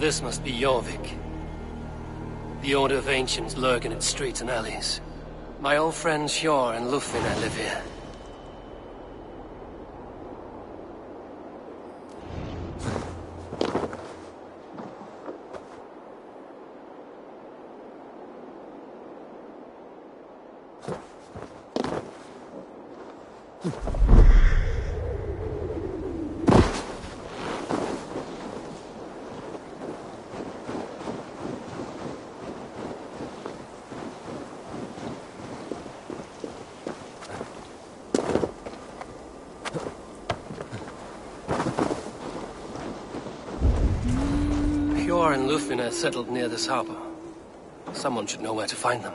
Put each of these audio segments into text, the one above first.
This must be Jorvik. The Order of Ancients lurk in its streets and alleys. My old friends Hjor and Lufina live here. Hjor and Lufina settled near this harbor. Someone should know where to find them.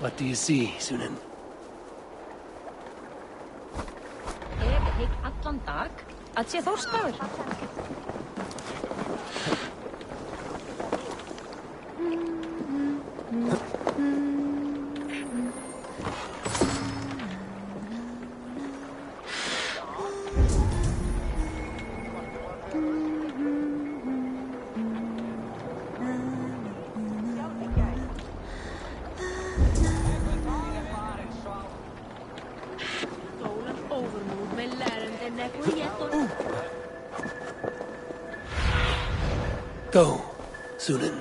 What do you see, Sunan? Allan dag að sé Þórstagur. Go, Sunan.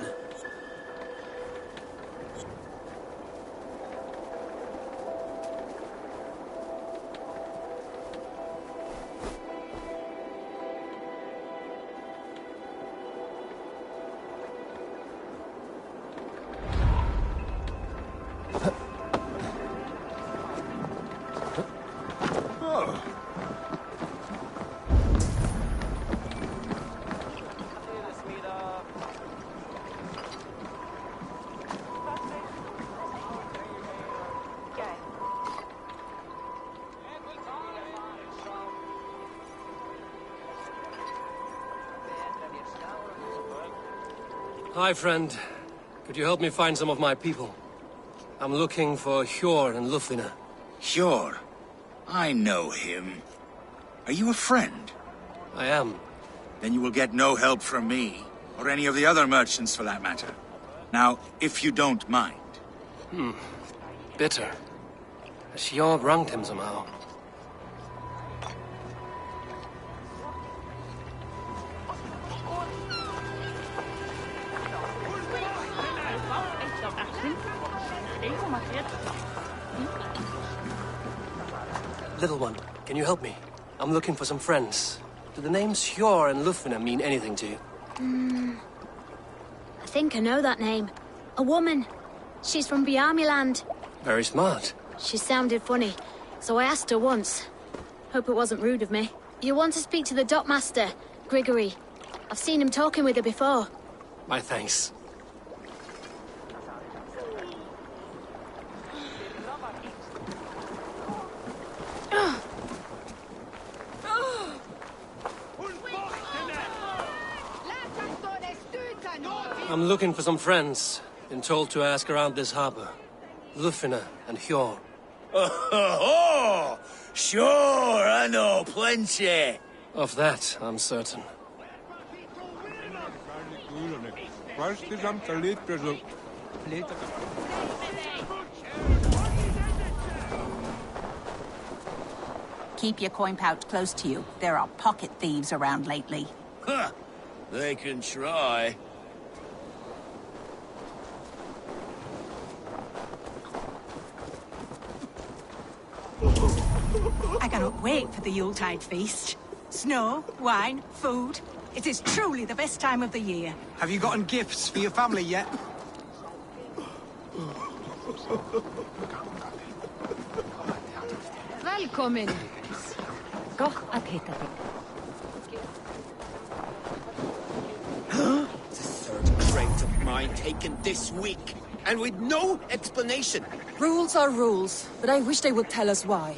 Hi, friend. Could you help me find some of my people? I'm looking for Hjor and Lufina. Hjor? I know him. Are you a friend? I am. Then you will get no help from me, or any of the other merchants for that matter. Now, if you don't mind. Bitter. Has Hjor wronged him somehow? Little one, can you help me? I'm looking for some friends. Do the names Hjor and Lufina mean anything to you? I think I know that name. A woman. She's from Biamiland. Very smart. She sounded funny, so I asked her once. Hope it wasn't rude of me. You want to speak to the dockmaster, Grigory. I've seen him talking with her before. My thanks. I'm looking for some friends. Been told to ask around this harbor. Lufina and Hjor. Oh, sure, I know plenty. Of that, I'm certain. Keep your coin pouch close to you. There are pocket thieves around lately. Huh, they can try. I cannot wait for the Yuletide feast. Snow, wine, food. It is truly the best time of the year. Have you gotten gifts for your family yet? Velkomin. Gott að hitta þig. The third crate of mine taken this week. and with no explanation. Rules are rules, but I wish they would tell us why.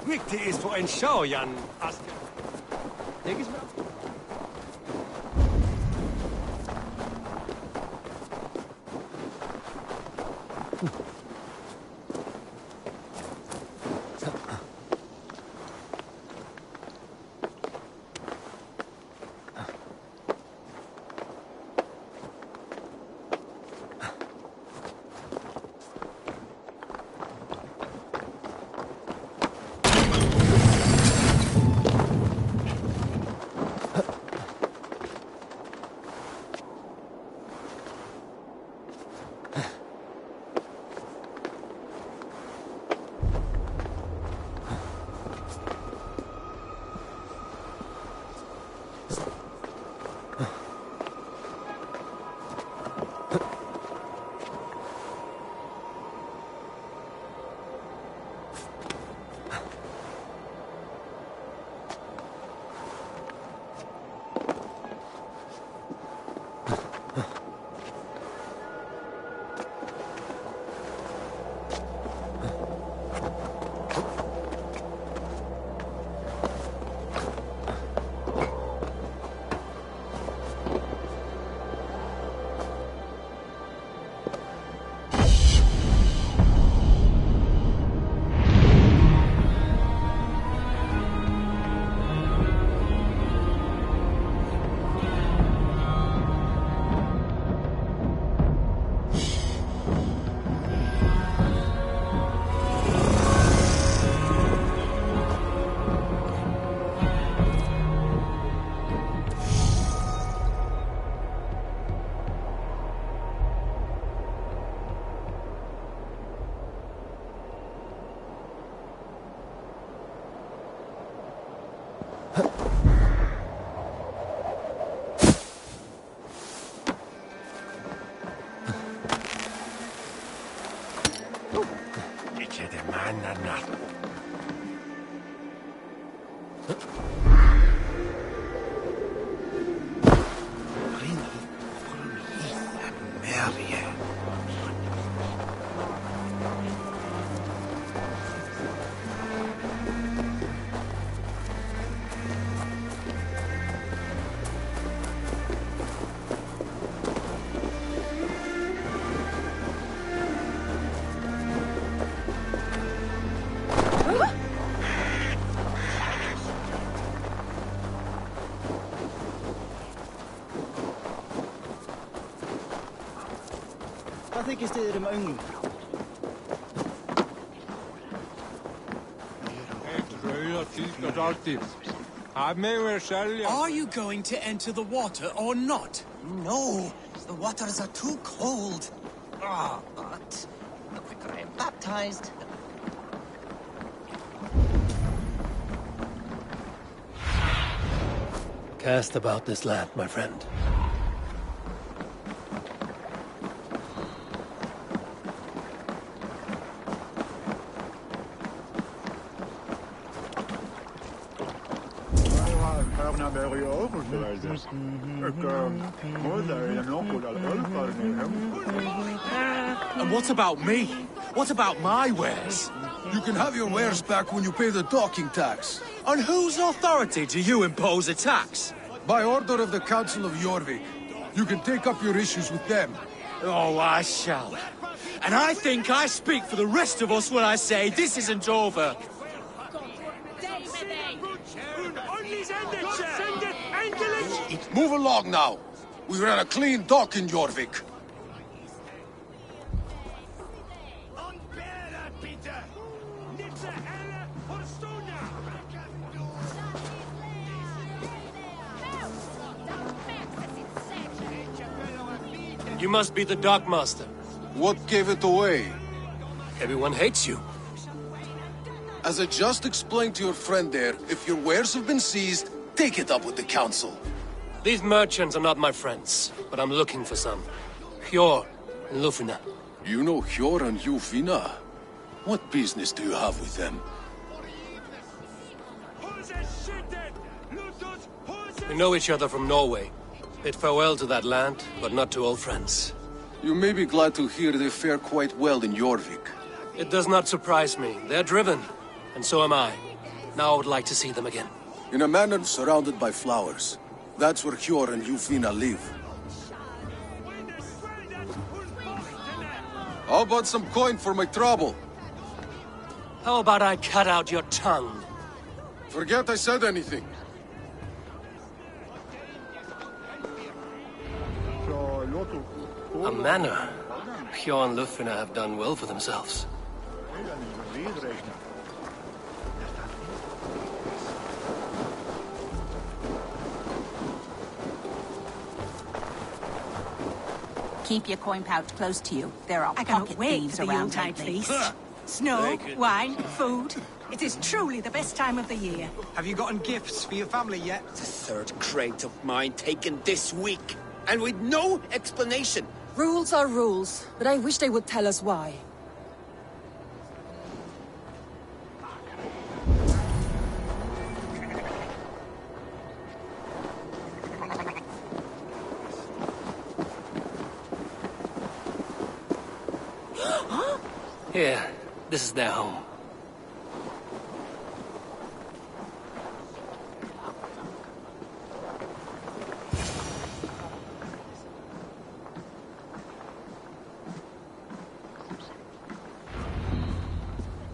Vigtigt is for en show, Jan. Denk eens wel. Are you going to enter the water or not? No, the waters are too cold. Ah, but the quicker I am baptized, Cast about this land, my friend. And what about me? What about my wares? You can have your wares back when you pay the docking tax. On whose authority do you impose a tax? By order of the Council of Jorvik. You can take up your issues with them. Oh, I shall. And I think I speak for the rest of us when I say this isn't over. Move along now. We ran a clean dock in Jorvik. You must be the dockmaster. What gave it away? Everyone hates you. As I just explained to your friend there, if your wares have been seized, take it up with the council. These merchants are not my friends, but I'm looking for some. Hjor and Lufina. You know Hjor and Lufina? What business do you have with them? We know each other from Norway. Bid farewell to that land, but not to old friends. You may be glad to hear they fare quite well in Jorvik. It does not surprise me. They're driven, and so am I. Now I would like to see them again. In a manor surrounded by flowers. That's where Hjor and Lufina live. How about some coin for my trouble? How about I cut out your tongue? Forget I said anything. A manor. Hjor and Lufina have done well for themselves. Keep your coin pouch close to you. There are pocket thieves around the Yuletide feast. Snow, wine, food. It is truly the best time of the year. Have you gotten gifts for your family yet? The third crate of mine taken this week, and with no explanation. Rules are rules, but I wish they would tell us why. Here, this is their home.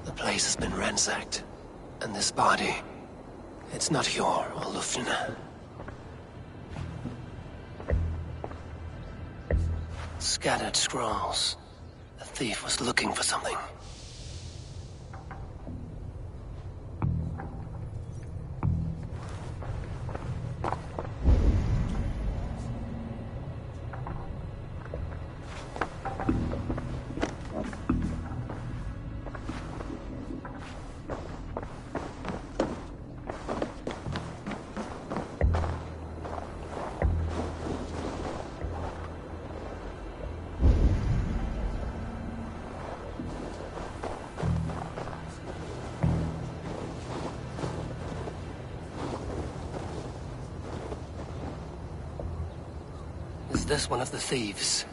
The place has been ransacked, and this body, it's not Hjor or Lufina. Scattered scrolls. The thief was looking for something. Is this one of the thieves?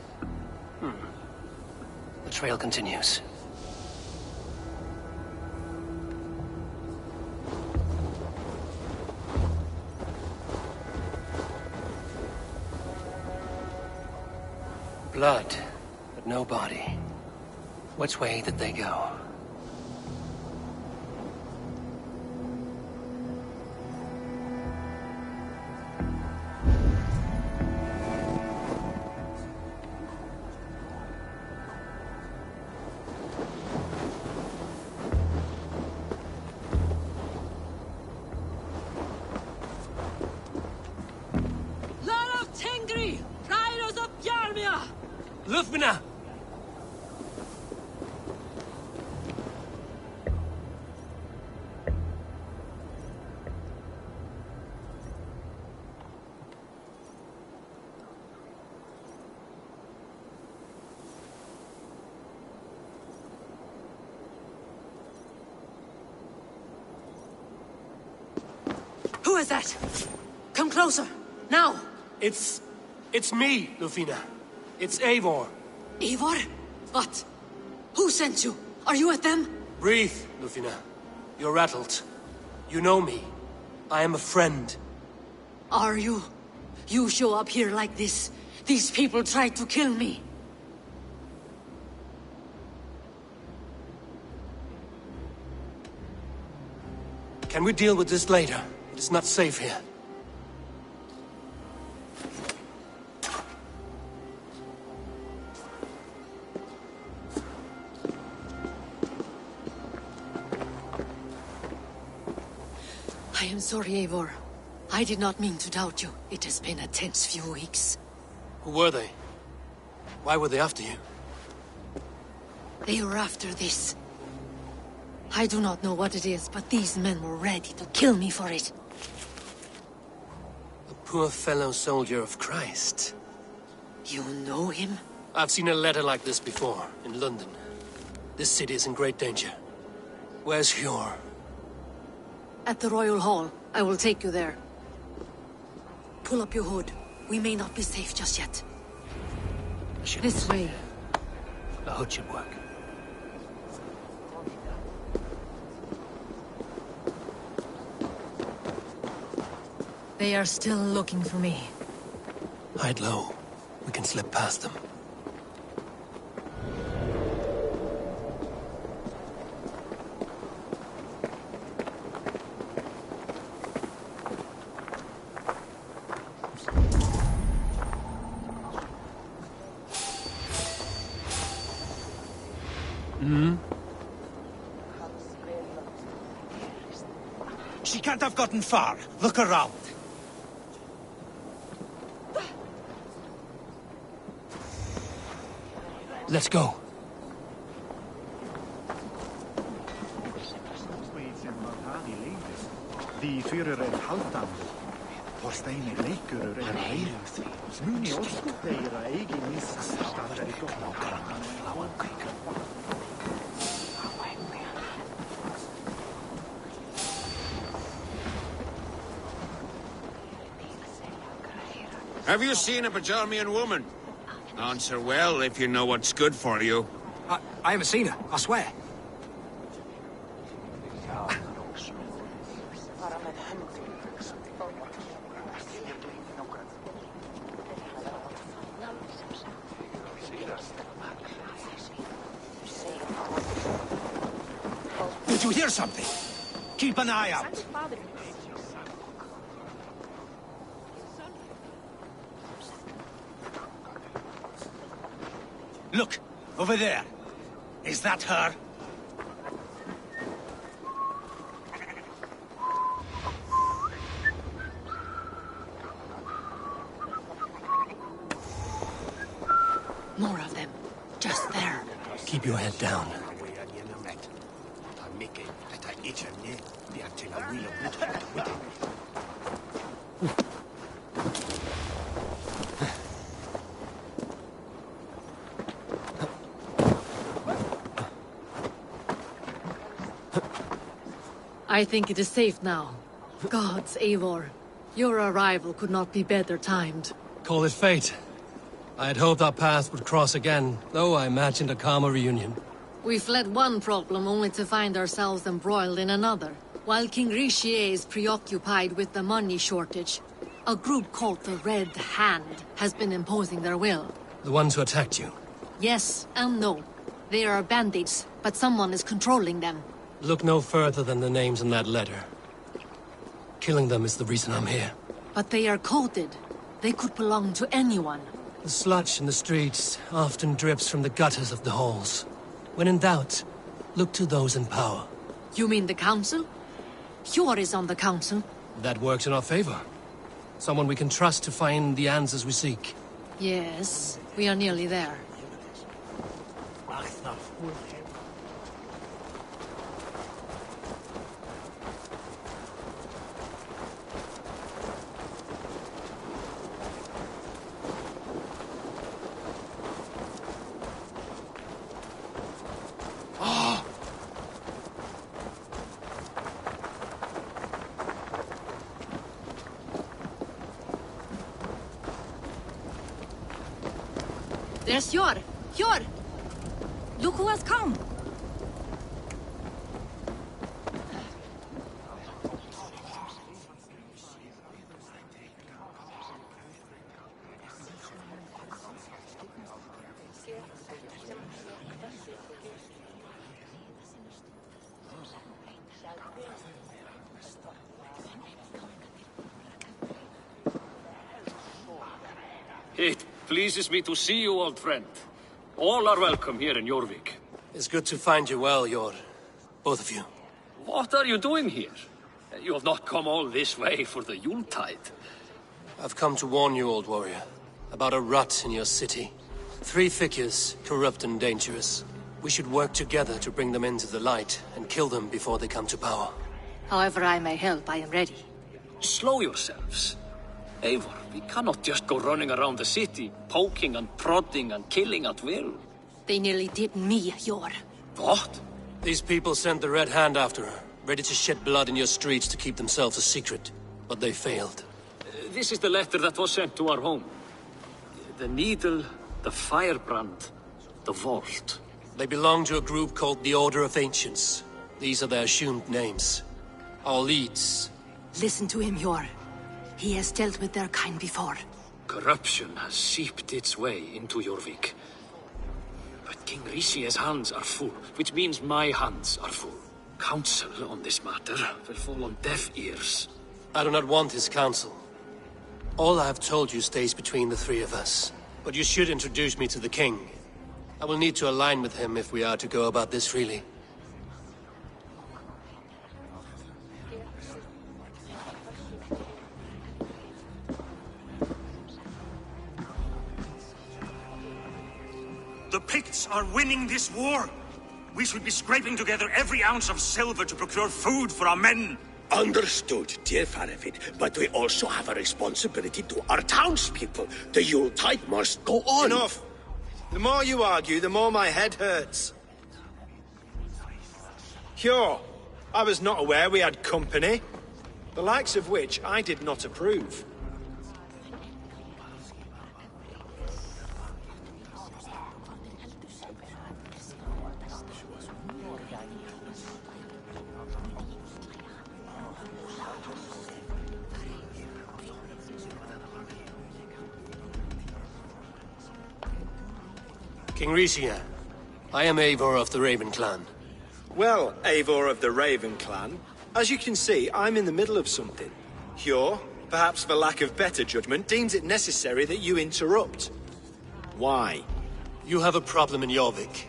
The trail continues. Blood, but no body. Which way did they go? Lufina! Who is that? Come closer, now! It's me, Lufina. It's Eivor. Eivor? What? Who sent you? Are you with them? Breathe, Lufina. You're rattled. You know me. I am a friend. Are you? You show up here like this. These people tried to kill me. Can we deal with this later? It's not safe here. I am sorry, Eivor. I did not mean to doubt you. It has been a tense few weeks. Who were they? Why were they after you? They were after this. I do not know what it is, but these men were ready to kill me for it. A poor fellow soldier of Christ. You know him? I've seen a letter like this before, in London. This city is in great danger. Where's Hjor? At the Royal Hall. I will take you there. Pull up your hood. We may not be safe just yet. This way. A hood should work. They are still looking for me. Hide low. We can slip past them. She can't have gotten far. Look around. Let's go. Die Führer haldandi. Þorsteini leikurur leiðast. Muni óskupteira eigin missa staðar í Have you seen a Bajarmian woman? Answer well if you know what's good for you. I haven't seen her, I swear. Did you hear something? Keep an eye out. Look, over there. Is that her? More of them. Just there. Keep your head down. I think it is safe now. Gods, Eivor. Your arrival could not be better timed. Call it fate. I had hoped our paths would cross again, though I imagined a calmer reunion. We fled one problem only to find ourselves embroiled in another. While King Richier is preoccupied with the money shortage, a group called the Red Hand has been imposing their will. The ones who attacked you? Yes and no. They are bandits, but someone is controlling them. Look no further than the names in that letter. Killing them is the reason I'm here. But they are coded. They could belong to anyone. The sludge in the streets often drips from the gutters of the halls. When in doubt, look to those in power. You mean the council? Hjor is on the council. That works in our favor. Someone we can trust to find the answers we seek. Yes, we are nearly there. There's Hjor! Hjor! Look who has come! It pleases me to see you, old friend. All are welcome here in Jorvik. It's good to find you well, Hjor. Both of you. What are you doing here? You have not come all this way for the Yuletide. I've come to warn you, old warrior, about a rot in your city. 3 figures, corrupt and dangerous. We should work together to bring them into the light and kill them before they come to power. However I may help, I am ready. Slow yourselves. Eivor, we cannot just go running around the city, poking and prodding and killing at will. They nearly did me, Yor. What? These people sent the Red Hand after her, ready to shed blood in your streets to keep themselves a secret. But they failed. This is the letter that was sent to our home. The needle, the firebrand, the vault. They belong to a group called the Order of Ancients. These are their assumed names. Our leads. Listen to him, Yor. He has dealt with their kind before. Corruption has seeped its way into Jorvik. But King Rishi's hands are full, which means my hands are full. Counsel on this matter will fall on deaf ears. I do not want his counsel. All I have told you stays between the three of us. But you should introduce me to the king. I will need to align with him if we are to go about this freely. The Picts are winning this war. We should be scraping together every ounce of silver to procure food for our men. Understood, dear Faravid, but we also have a responsibility to our townspeople. The Yuletide must go on. Enough! The more you argue, the more my head hurts. Sure, I was not aware we had company, the likes of which I did not approve. King Rishia, I am Eivor of the Raven Clan. Well, Eivor of the Raven Clan, as you can see, I'm in the middle of something. Hjor, perhaps for lack of better judgment, deems it necessary that you interrupt. Why? You have a problem in Jorvik.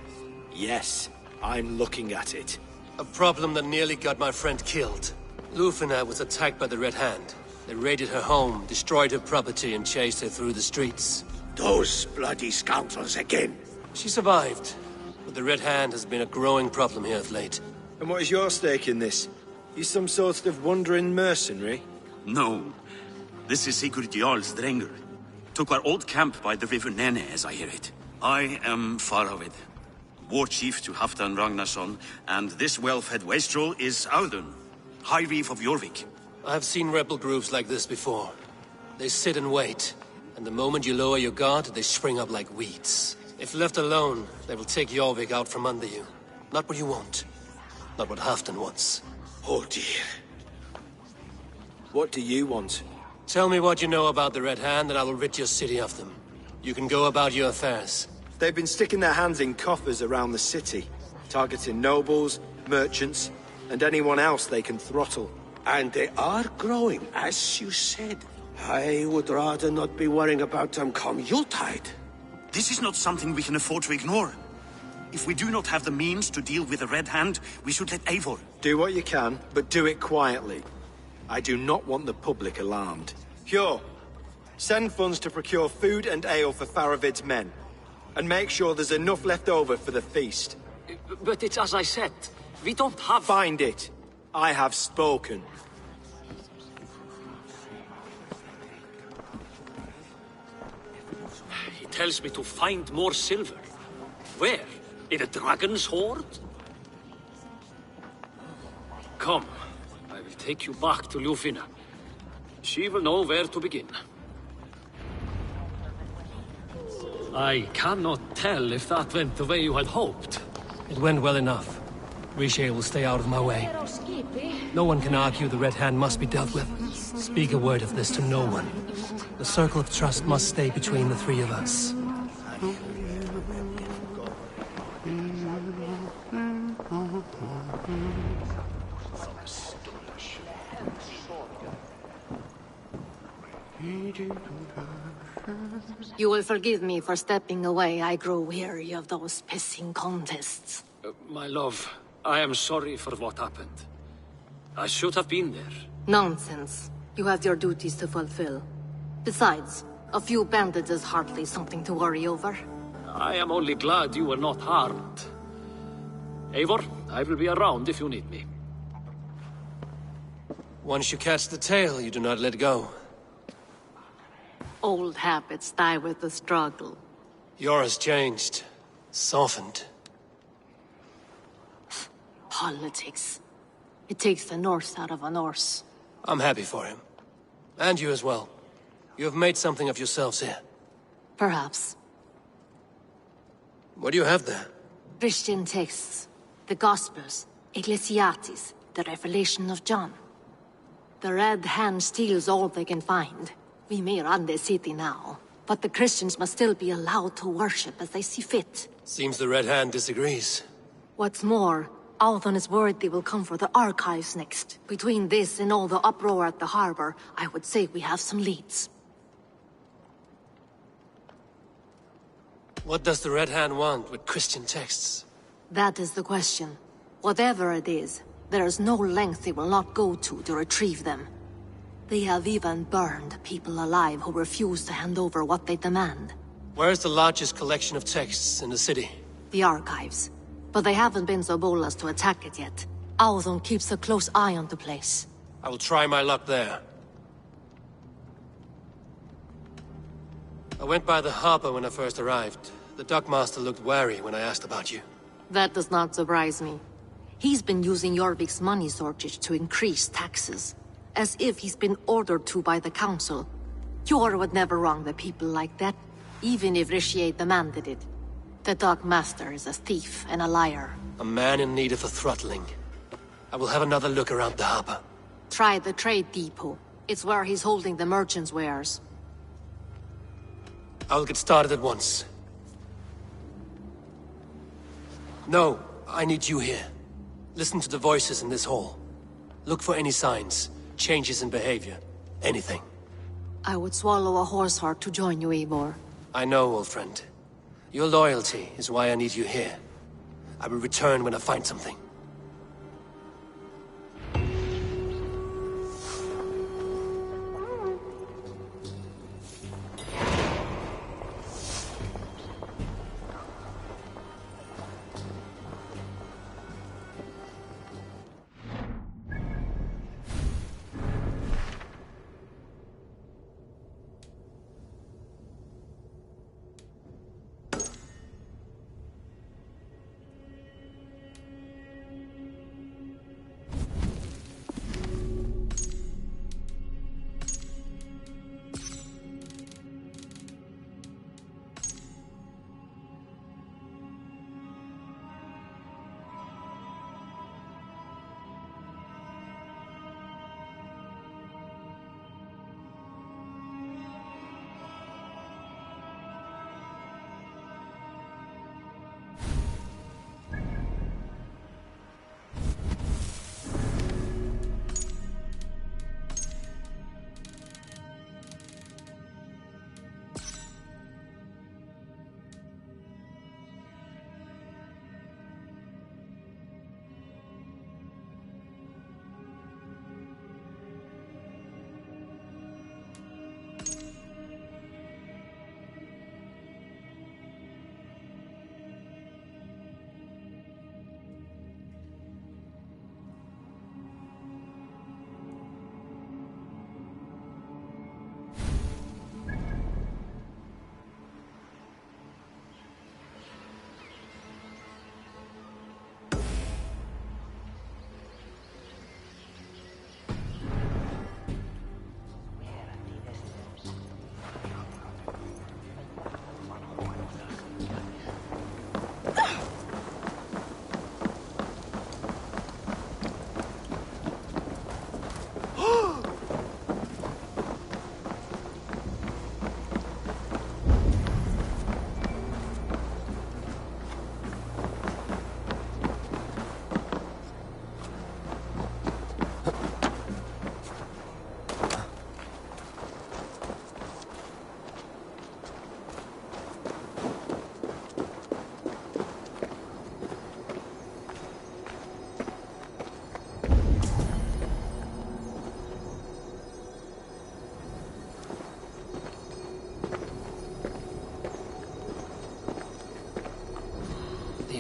Yes, I'm looking at it. A problem that nearly got my friend killed. Lufina was attacked by the Red Hand. They raided her home, destroyed her property, and chased her through the streets. Those bloody scoundrels again. She survived, but the Red Hand has been a growing problem here of late. And what is your stake in this? You some sort of wandering mercenary? No. This is Sigurd Jarl's Drenger. Took our old camp by the river Nene, as I hear it. I am Faravid, war chief to Halfdan Ragnarsson, and this well-fed wastrel is Audun, High Reef of Jorvik. I have seen rebel groups like this before. They sit and wait, and the moment you lower your guard, they spring up like weeds. If left alone, they will take Jorvik out from under you. Not what you want. Not what Halfdan wants. Oh dear. What do you want? Tell me what you know about the Red Hand, and I will rid your city of them. You can go about your affairs. They've been sticking their hands in coffers around the city, targeting nobles, merchants, and anyone else they can throttle. And they are growing, as you said. I would rather not be worrying about them come Yuletide. This is not something we can afford to ignore. If we do not have the means to deal with the Red Hand, we should let Eivor. Do what you can, but do it quietly. I do not want the public alarmed. Hjor, send funds to procure food and ale for Faravid's men. And make sure there's enough left over for the feast. But it's as I said, we don't have... Find it. I have spoken. He tells me to find more silver. Where? In a dragon's hoard? Come, I will take you back to Lufina. She will know where to begin. I cannot tell if that went the way you had hoped. It went well enough. Riche will stay out of my way. No one can argue the Red Hand must be dealt with. Speak a word of this to no one. The circle of trust must stay between the three of us. You will forgive me for stepping away. I grow weary of those pissing contests. My love, I am sorry for what happened. I should have been there. Nonsense. You have your duties to fulfill. Besides, a few bandits is hardly something to worry over. I am only glad you were not harmed. Eivor, I will be around if you need me. Once you catch the tail, you do not let go. Old habits die with the struggle. Yours changed. Softened. Politics. It takes the Norse out of a Norse. I'm happy for him. And you as well. You have made something of yourselves here. Perhaps. What do you have there? Christian texts. The Gospels. Ecclesiastes. The Revelation of John. The Red Hand steals all they can find. We may run the city now, but the Christians must still be allowed to worship as they see fit. Seems the Red Hand disagrees. What's more, Althon is worried they will come for the archives next. Between this and all the uproar at the harbor, I would say we have some leads. What does the Red Hand want with Christian texts? That is the question. Whatever it is, there is no length they will not go to retrieve them. They have even burned people alive who refuse to hand over what they demand. Where is the largest collection of texts in the city? The archives. But they haven't been so bold as to attack it yet. Althon keeps a close eye on the place. I will try my luck there. I went by the harbor when I first arrived. The dockmaster looked wary when I asked about you. That does not surprise me. He's been using Jorvik's money shortage to increase taxes. As if he's been ordered to by the council. Jor would never wrong the people like that, even if Richier demanded it. The dockmaster is a thief and a liar. A man in need of a throttling. I will have another look around the harbor. Try the trade depot. It's where he's holding the merchants' wares. I will get started at once. No, I need you here. Listen to the voices in this hall. Look for any signs, changes in behavior, anything. I would swallow a horse heart to join you, Eivor. I know, old friend. Your loyalty is why I need you here. I will return when I find something.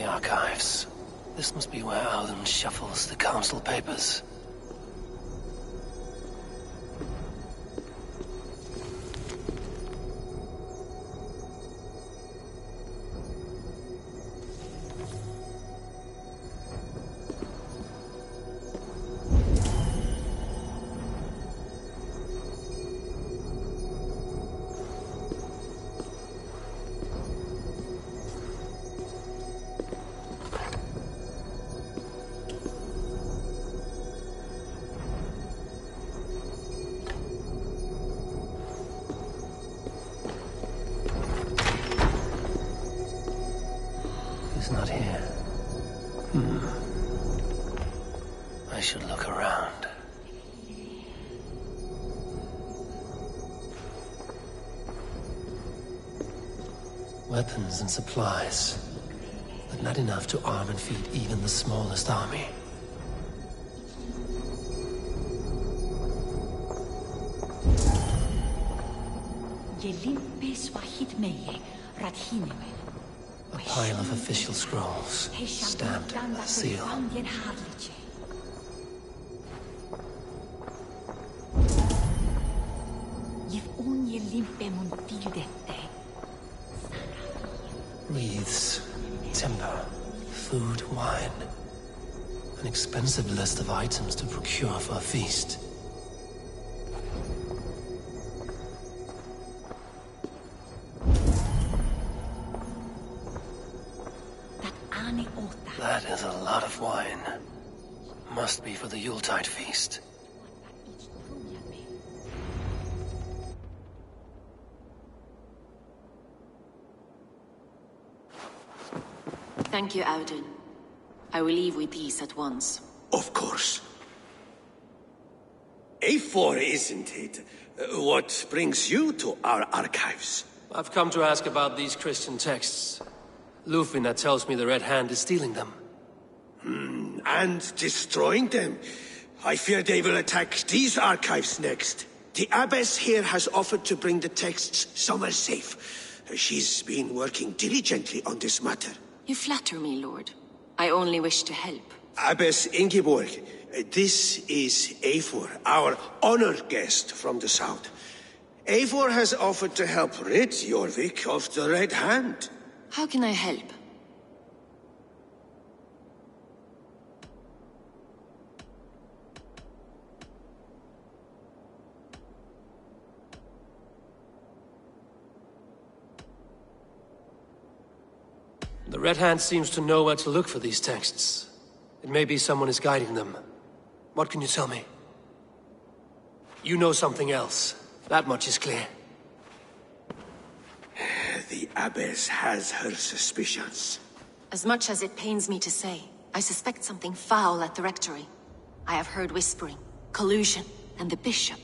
Archives. This must be where Alden shuffles the council papers. Not here. I should look around. Weapons and supplies, but not enough to arm and feed even the smallest army. A pile of official scrolls, stamped with a seal. Wreaths, timber, food, wine. An expensive list of items to procure for a feast. That is a lot of wine. Must be for the Yuletide feast. Thank you, Auden. I will leave with these at once. Of course. A4, isn't it? What brings you to our archives? I've come to ask about these Christian texts. Lufina tells me the Red Hand is stealing them. And destroying them. I fear they will attack these archives next. The Abbess here has offered to bring the texts somewhere safe. She's been working diligently on this matter. You flatter me, Lord. I only wish to help. Abbess Ingeborg, this is Eivor, our honored guest from the south. Eivor has offered to help rid Jorvik of the Red Hand. How can I help? The Red Hand seems to know where to look for these texts. It may be someone is guiding them. What can you tell me? You know something else. That much is clear. The Abbess has her suspicions. As much as it pains me to say, I suspect something foul at the rectory. I have heard whispering, collusion, and the bishop.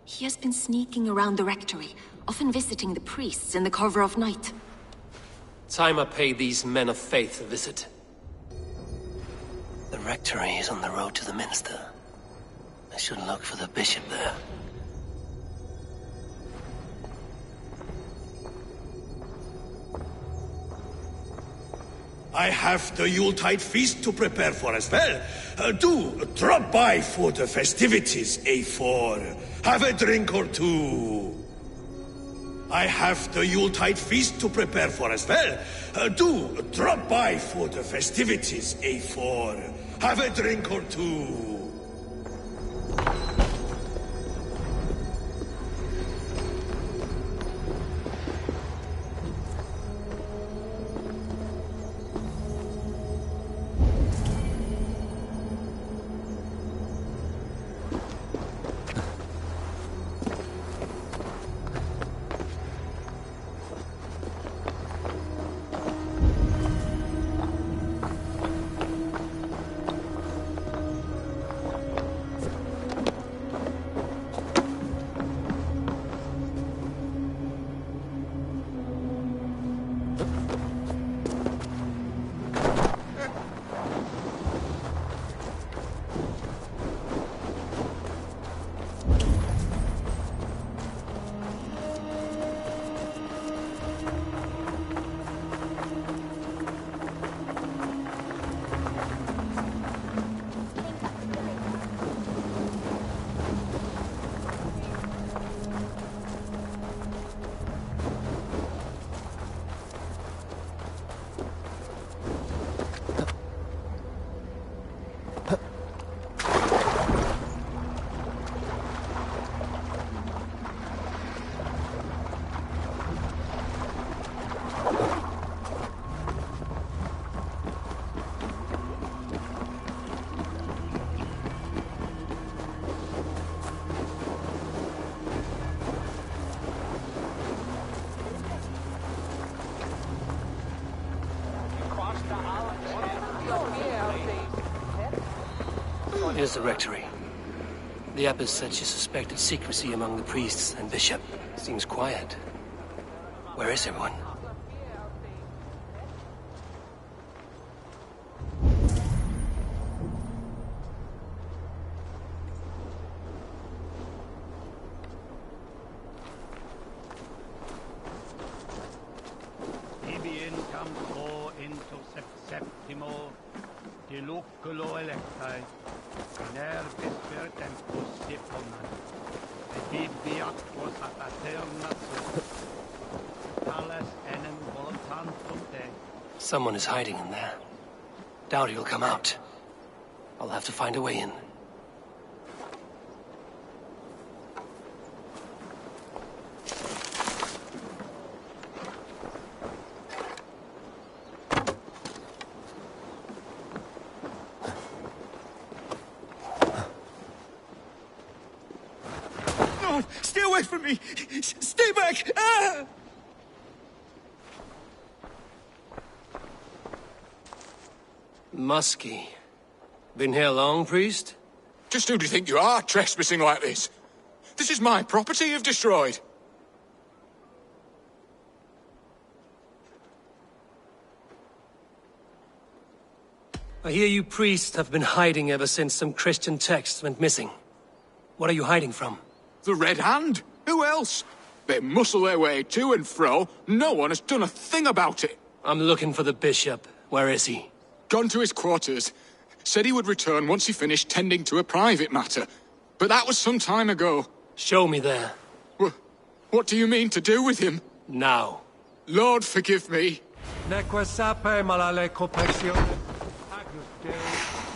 He has been sneaking around the rectory, often visiting the priests in the cover of night. Time I pay these men of faith a visit. The rectory is on the road to the minster. I should look for the bishop there. I have the Yuletide feast to prepare for as well. Do drop by for the festivities, A4. Have a drink or two. I have the Yuletide feast to prepare for as well. Do drop by for the festivities, A4. Have a drink or two. Here's the rectory. The abbess said she suspected secrecy among the priests and bishop. Seems quiet. Where is everyone? Someone is hiding in there. Doubt he'll come out. I'll have to find a way in. No! Stay away from me! Stay back! Ah! Muskie. Been here long, priest? Just who do you think you are, trespassing like this? This is my property you've destroyed. I hear you priests have been hiding ever since some Christian texts went missing. What are you hiding from? The Red Hand? Who else? They muscle their way to and fro. No one has done a thing about it. I'm looking for the bishop. Where is he? Gone to his quarters. Said he would return once he finished tending to a private matter. But that was some time ago. Show me there. What do you mean to do with him? Now. Lord, forgive me. Neque sape malale copexione. Agnus Dei.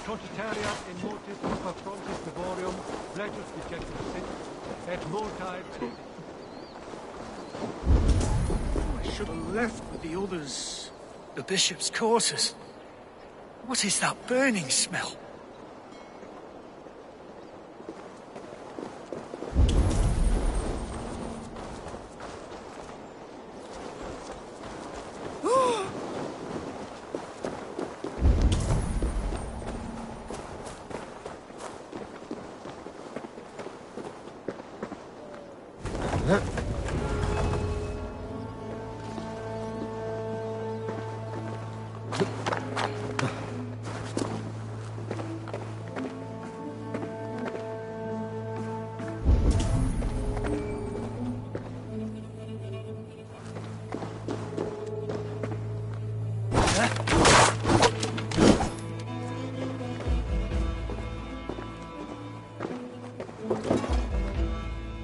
Cogitaria in mortis tupa frontis devorium. Legus dejectus sit. Et multae... I should have left with the others. The bishop's quarters. What is that burning smell?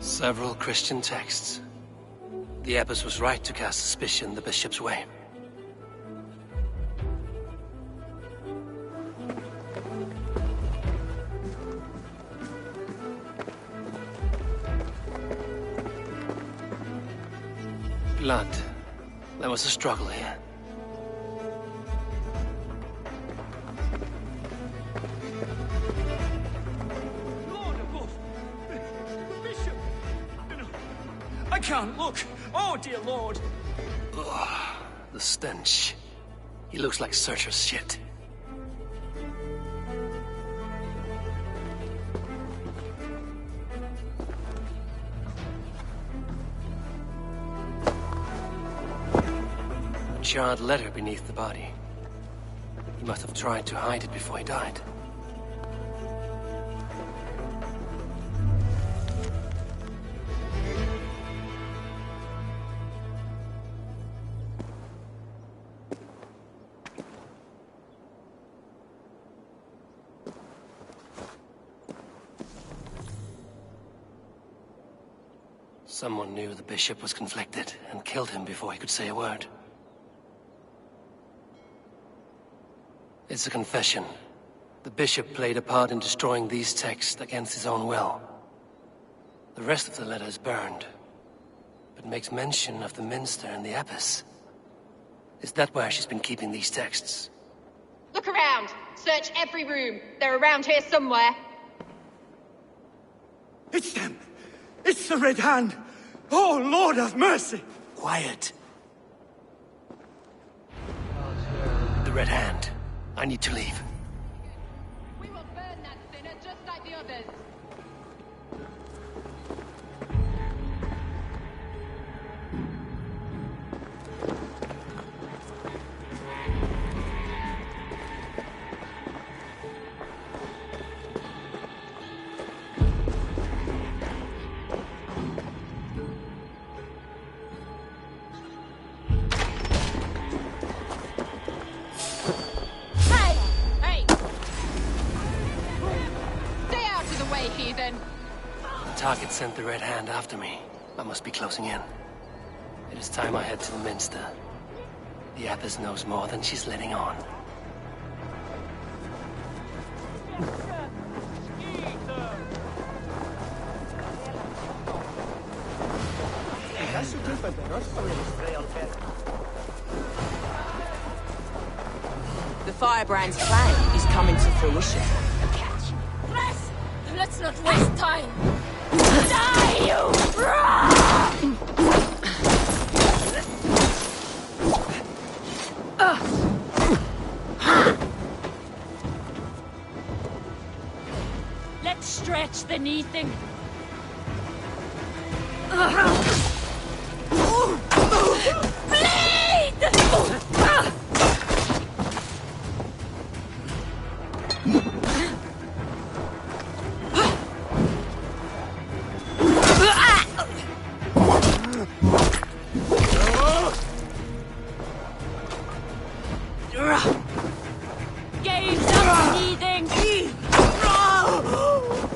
Several Christian texts. The abbess was right to cast suspicion the bishop's way. Blood. There was a struggle here. I can't look! Oh, dear Lord! Ugh, the stench. He looks like Searcher's shit. A charred letter beneath the body. He must have tried to hide it before he died. Someone knew the bishop was conflicted and killed him before he could say a word. It's a confession. The bishop played a part in destroying these texts against his own will. The rest of the letter is burned, but makes mention of the minster and the abbess. Is that where she's been keeping these texts? Look around! Search every room. They're around here somewhere. It's them! It's the Red Hand! Oh, Lord have mercy! Quiet. The Red Hand. I need to leave. We will burn that sinner just target sent the Red Hand after me. I must be closing in. It is time I head to the Minster. The Abbess knows more than she's letting on. The Firebrand's plan is coming to fruition. Press! Let's not waste time! Die, you! Let's stretch the knee thing.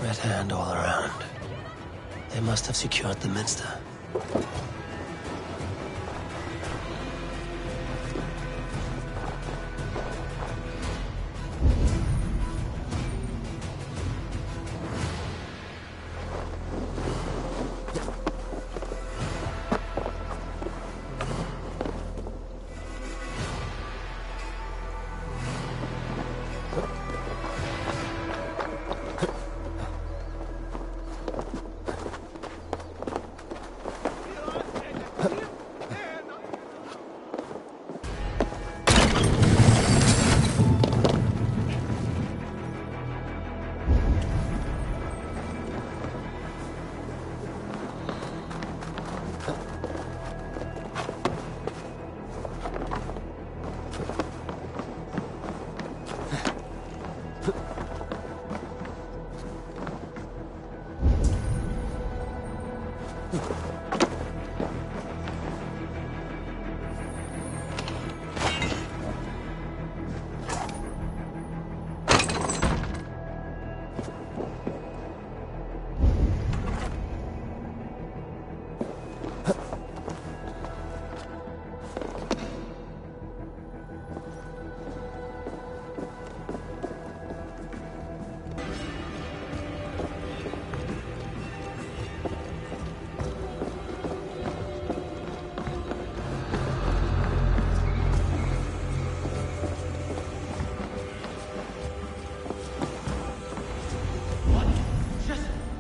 Red Hand all around. They must have secured the Minster.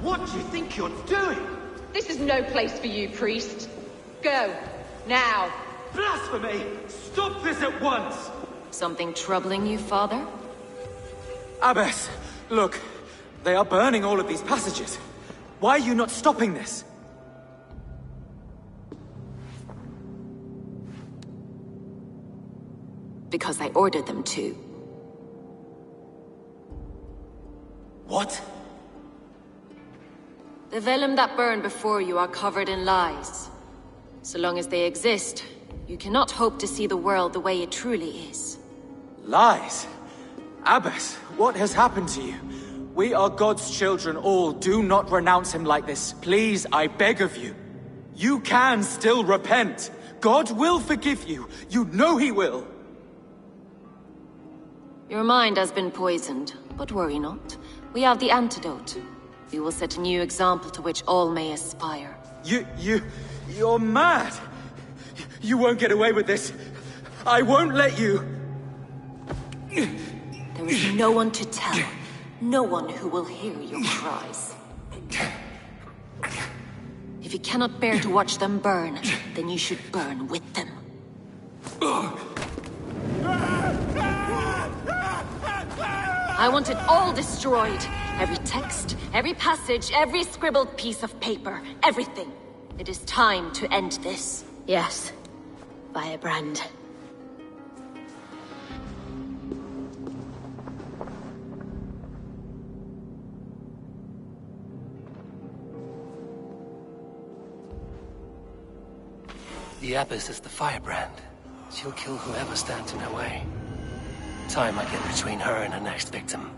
What do you think you're doing? This is no place for you, priest. Go. Now. Blasphemy! Stop this at once! Something troubling you, Father? Abbess, look. They are burning all of these passages. Why are you not stopping this? Because I ordered them to. What? The vellum that burn before you are covered in lies. So long as they exist, you cannot hope to see the world the way it truly is. Lies? Abbess, what has happened to you? We are God's children all. Do not renounce him like this. Please, I beg of you. You can still repent. God will forgive you. You know he will. Your mind has been poisoned, but worry not. We have the antidote. We will set a new example to which all may aspire. You're mad! You won't get away with this. I won't let you! There is no one to tell. No one who will hear your cries. If you cannot bear to watch them burn, then you should burn with them. I want it all destroyed. Every text, every passage, every scribbled piece of paper. Everything. It is time to end this. Yes. Firebrand. The Abbess is the Firebrand. She'll kill whoever stands in her way. Time I get between her and her next victim.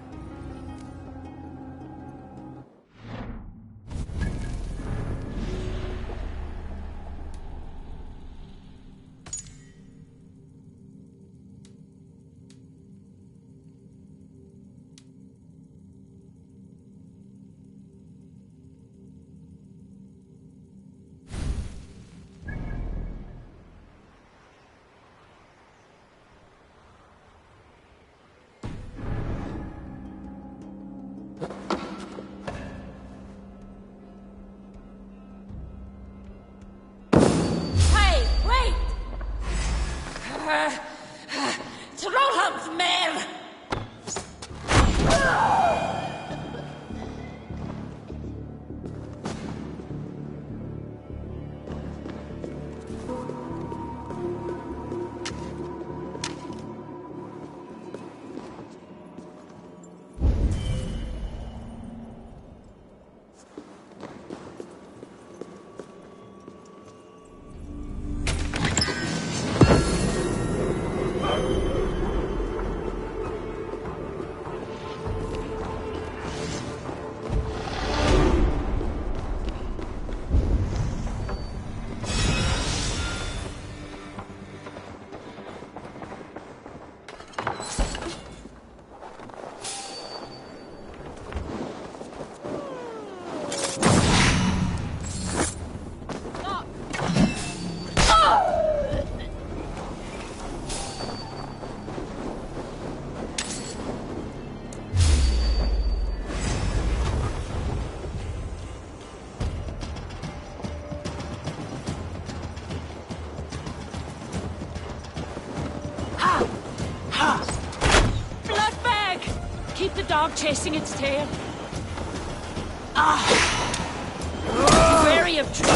dog chasing its tail. Wary of trees.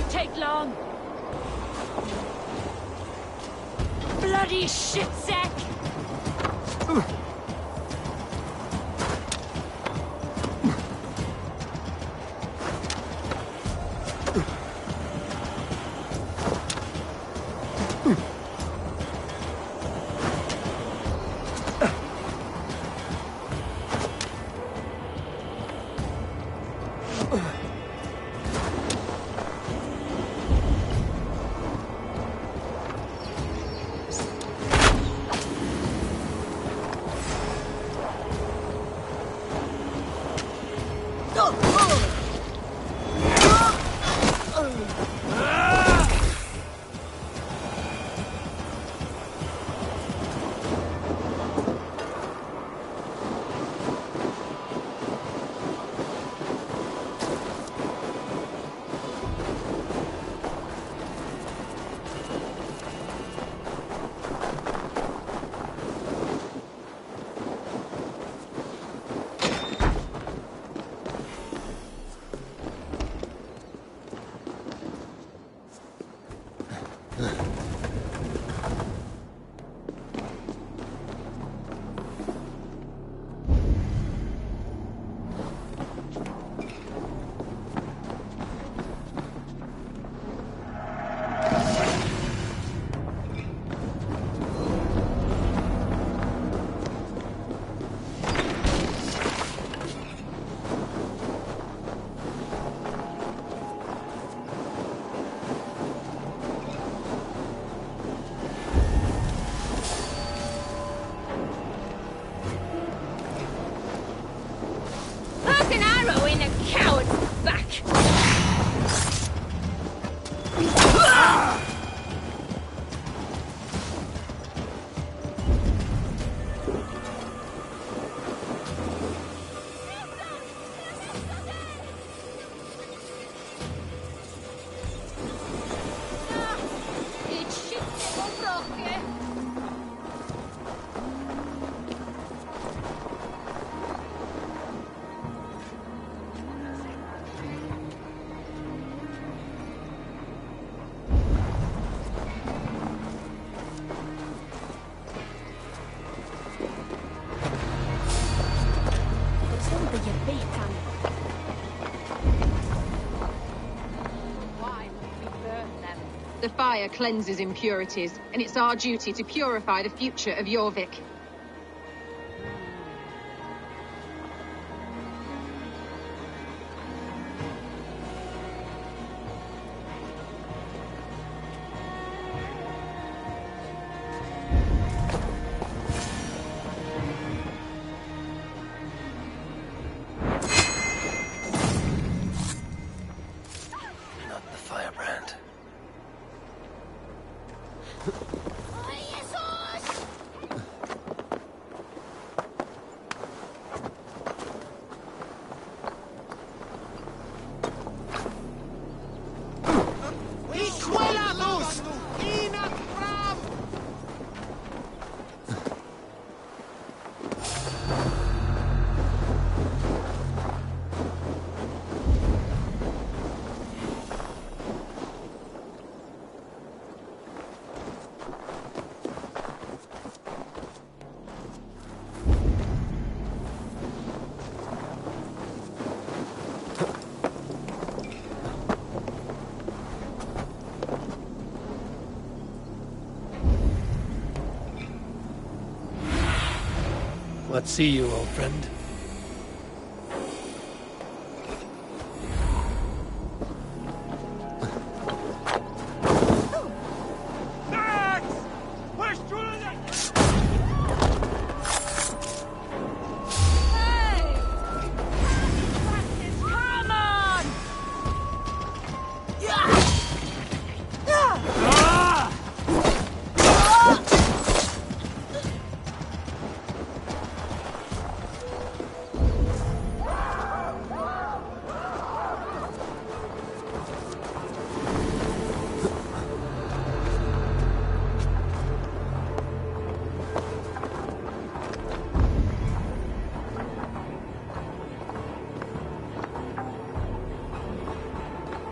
Take long. Bloody shit sack! The fire cleanses impurities, and it's our duty to purify the future of Jorvik. But see you, old friend.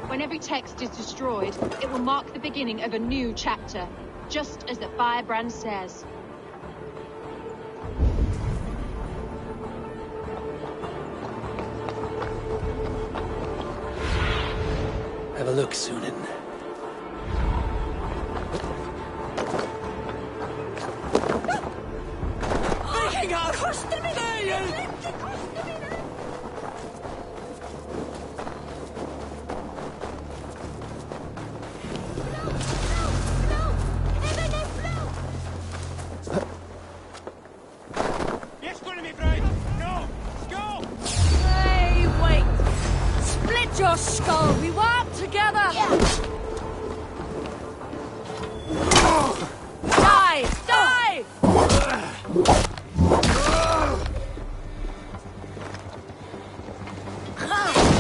When every text is destroyed, it will mark the beginning of a new chapter, just as the firebrand says. Have a look, Sunan. Hey, wait! Split your skull! We work together! Die! Die!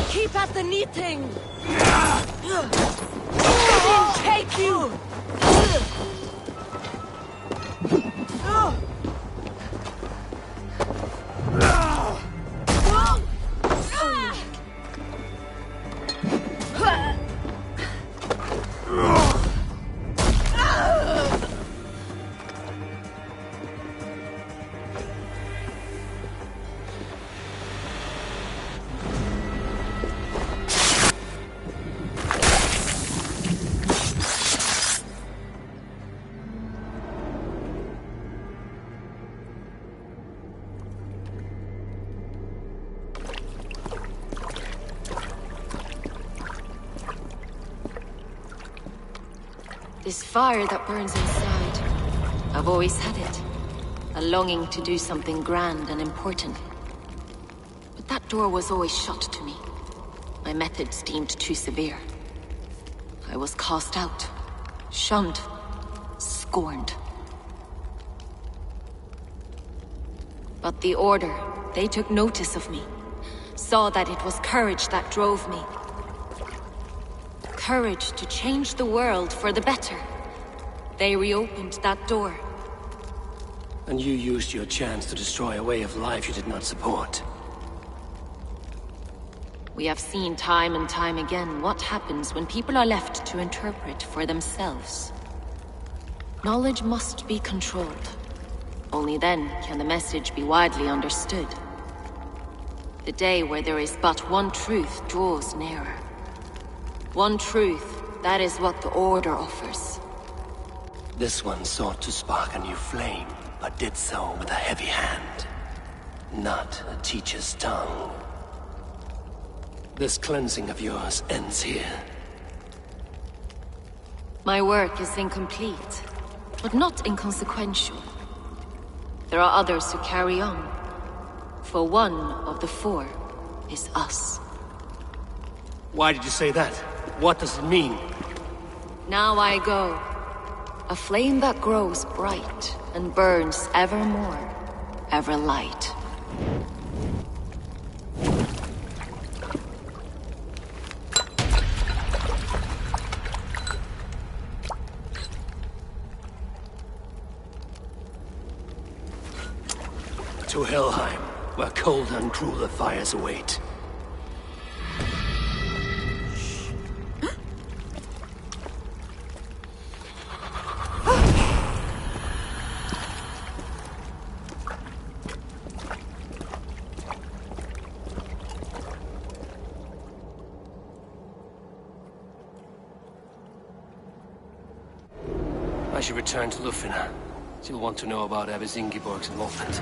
Keep at the knitting! Didn't take you! This fire that burns inside, I've always had it. A longing to do something grand and important. But that door was always shut to me. My methods deemed too severe. I was cast out, shunned, scorned. But the Order, they took notice of me. Saw that it was courage that drove me. Courage to change the world for the better. They reopened that door. And you used your chance to destroy a way of life you did not support. We have seen time and time again what happens when people are left to interpret for themselves. Knowledge must be controlled. Only then can the message be widely understood. The day where there is but one truth draws nearer. One truth, that is what the Order offers. This one sought to spark a new flame, but did so with a heavy hand. Not a teacher's tongue. This cleansing of yours ends here. My work is incomplete, but not inconsequential. There are others who carry on. For one of the four is us. Why did you say that? What does it mean? Now I go. A flame that grows bright and burns ever more, ever light. To Helheim, where cold and crueler fires await. I should return to Lufina. She'll want to know about Abbess Ingeborg's involvement.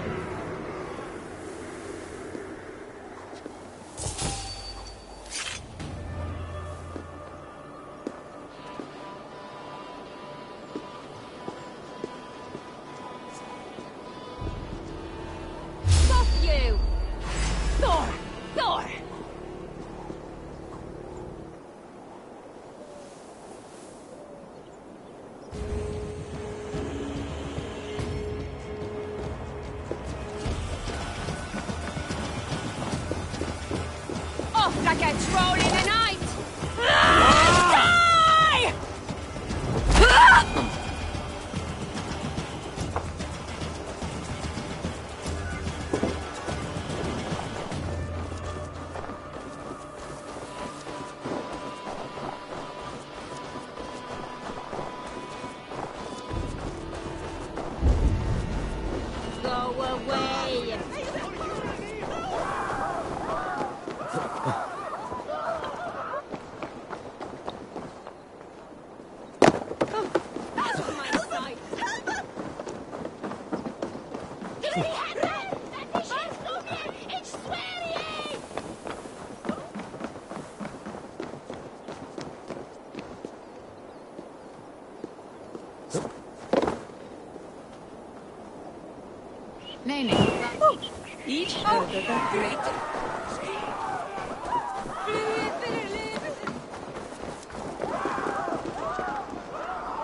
like a troll in the night! Die! Go away! Nee, nee. Each other that great.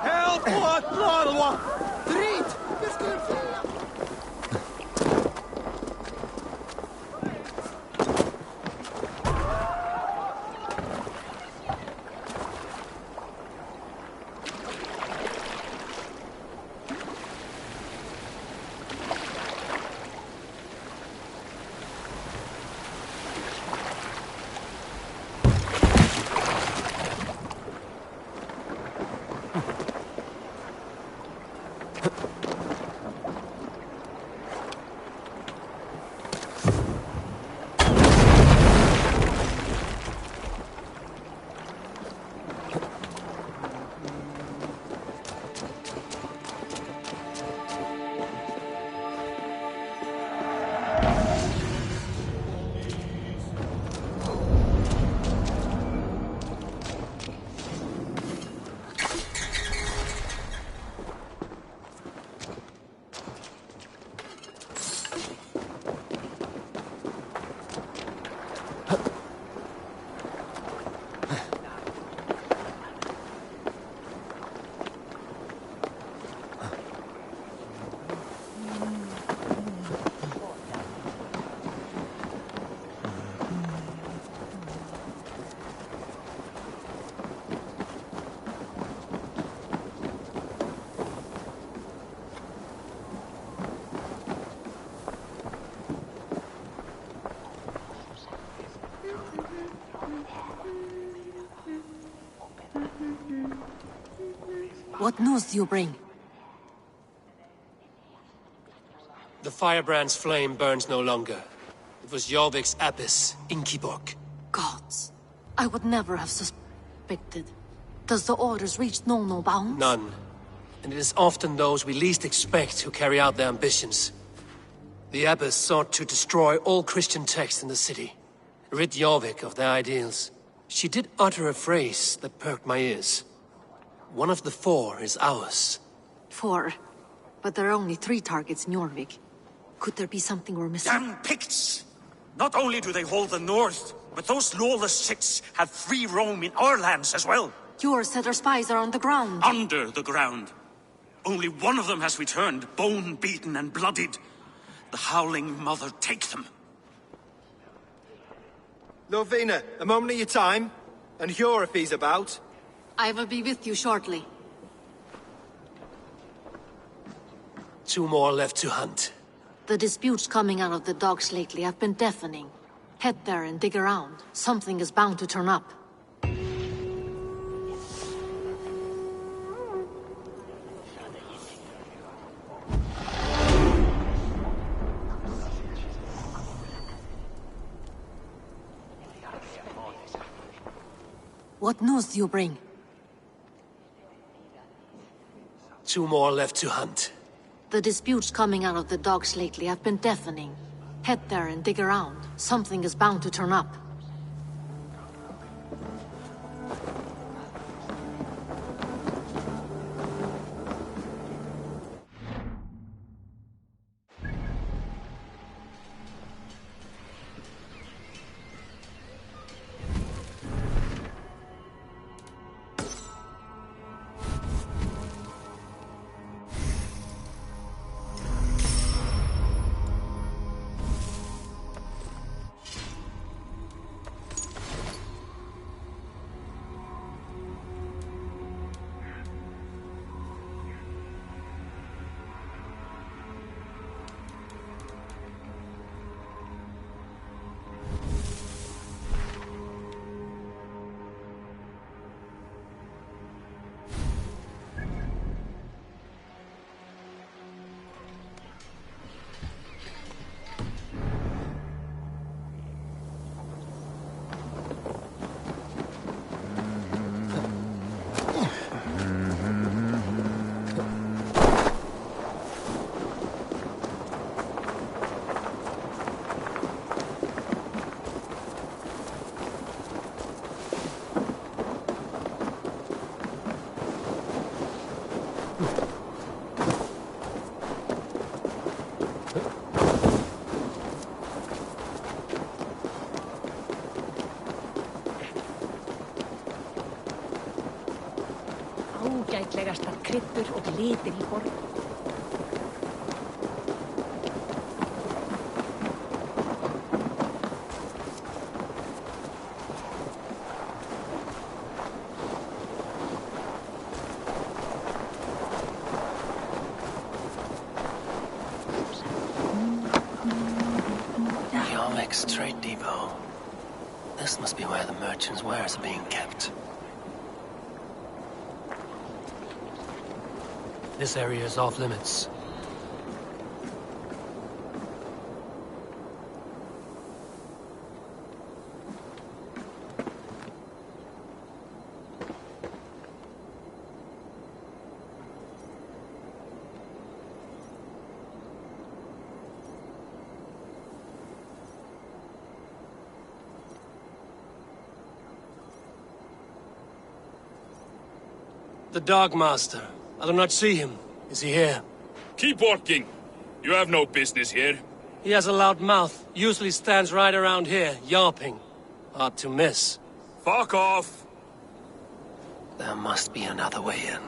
Help! What? Drit! Qu'est-ce que fait? What news do you bring? The firebrand's flame burns no longer. It was Jorvik's abyss, Inkiborg. Gods. I would never have suspected. Does the orders reach no bounds? None. And it is often those we least expect who carry out their ambitions. The abbess sought to destroy all Christian texts in the city. Rid Jorvik of their ideals. She did utter a phrase that perked my ears. One of the 4 is ours. 4? But there are only 3 targets in Jorvik. Could there be something we're missing? Damn Picts! Not only do they hold the north, but those lawless shits have free roam in our lands as well. Yours said our spies are on the ground. Under the ground. Only one of them has returned, bone-beaten and bloodied. The Howling Mother take them. Lovina, a moment of your time. And Hjor if he's about. I will be with you shortly. 2 more left to hunt. The disputes coming out of the docks lately have been deafening. Head there and dig around. Something is bound to turn up. What news do you bring? 2 more left to hunt. The disputes coming out of the docks lately have been deafening. Head there and dig around. Something is bound to turn up. Ágætlegastar kryddur og litir í borg. Trade depot. This must be where the merchants' wares are being kept. This area is off limits. The Dogmaster. I do not see him. Is he here? Keep working. You have no business here. He has a loud mouth. Usually stands right around here, yawping. Hard to miss. Fuck off! There must be another way in.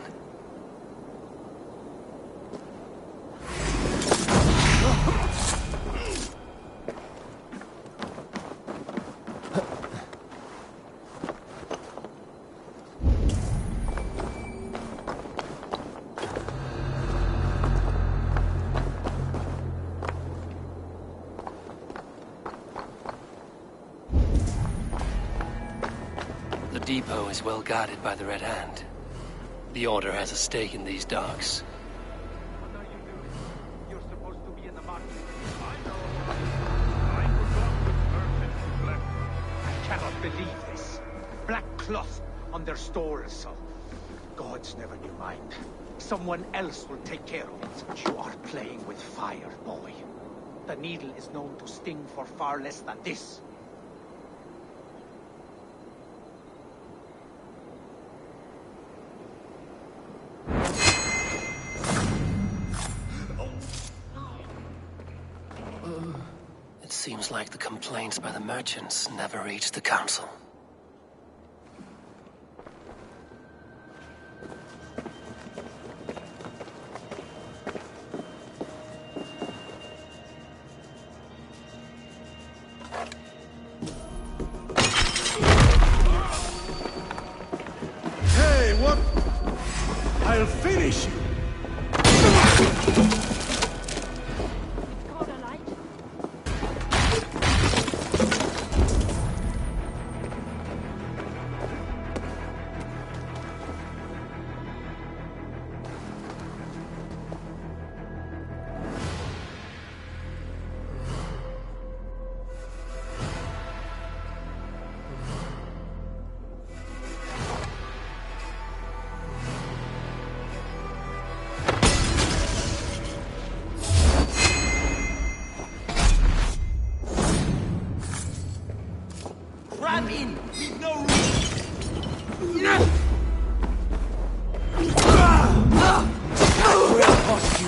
The depot is well guarded by the Red Hand. The Order has a stake in these docks. You're supposed to be in the market. I know. I forgot the merchants left. I cannot believe this. Black cloth on their stores, so... Gods never knew mine. Someone else will take care of it. You are playing with fire, boy. The needle is known to sting for far less than this. It seems like the complaints by the merchants never reached the council. Hey, what? I'll finish you! Grab in! Leave no room! I will cost you!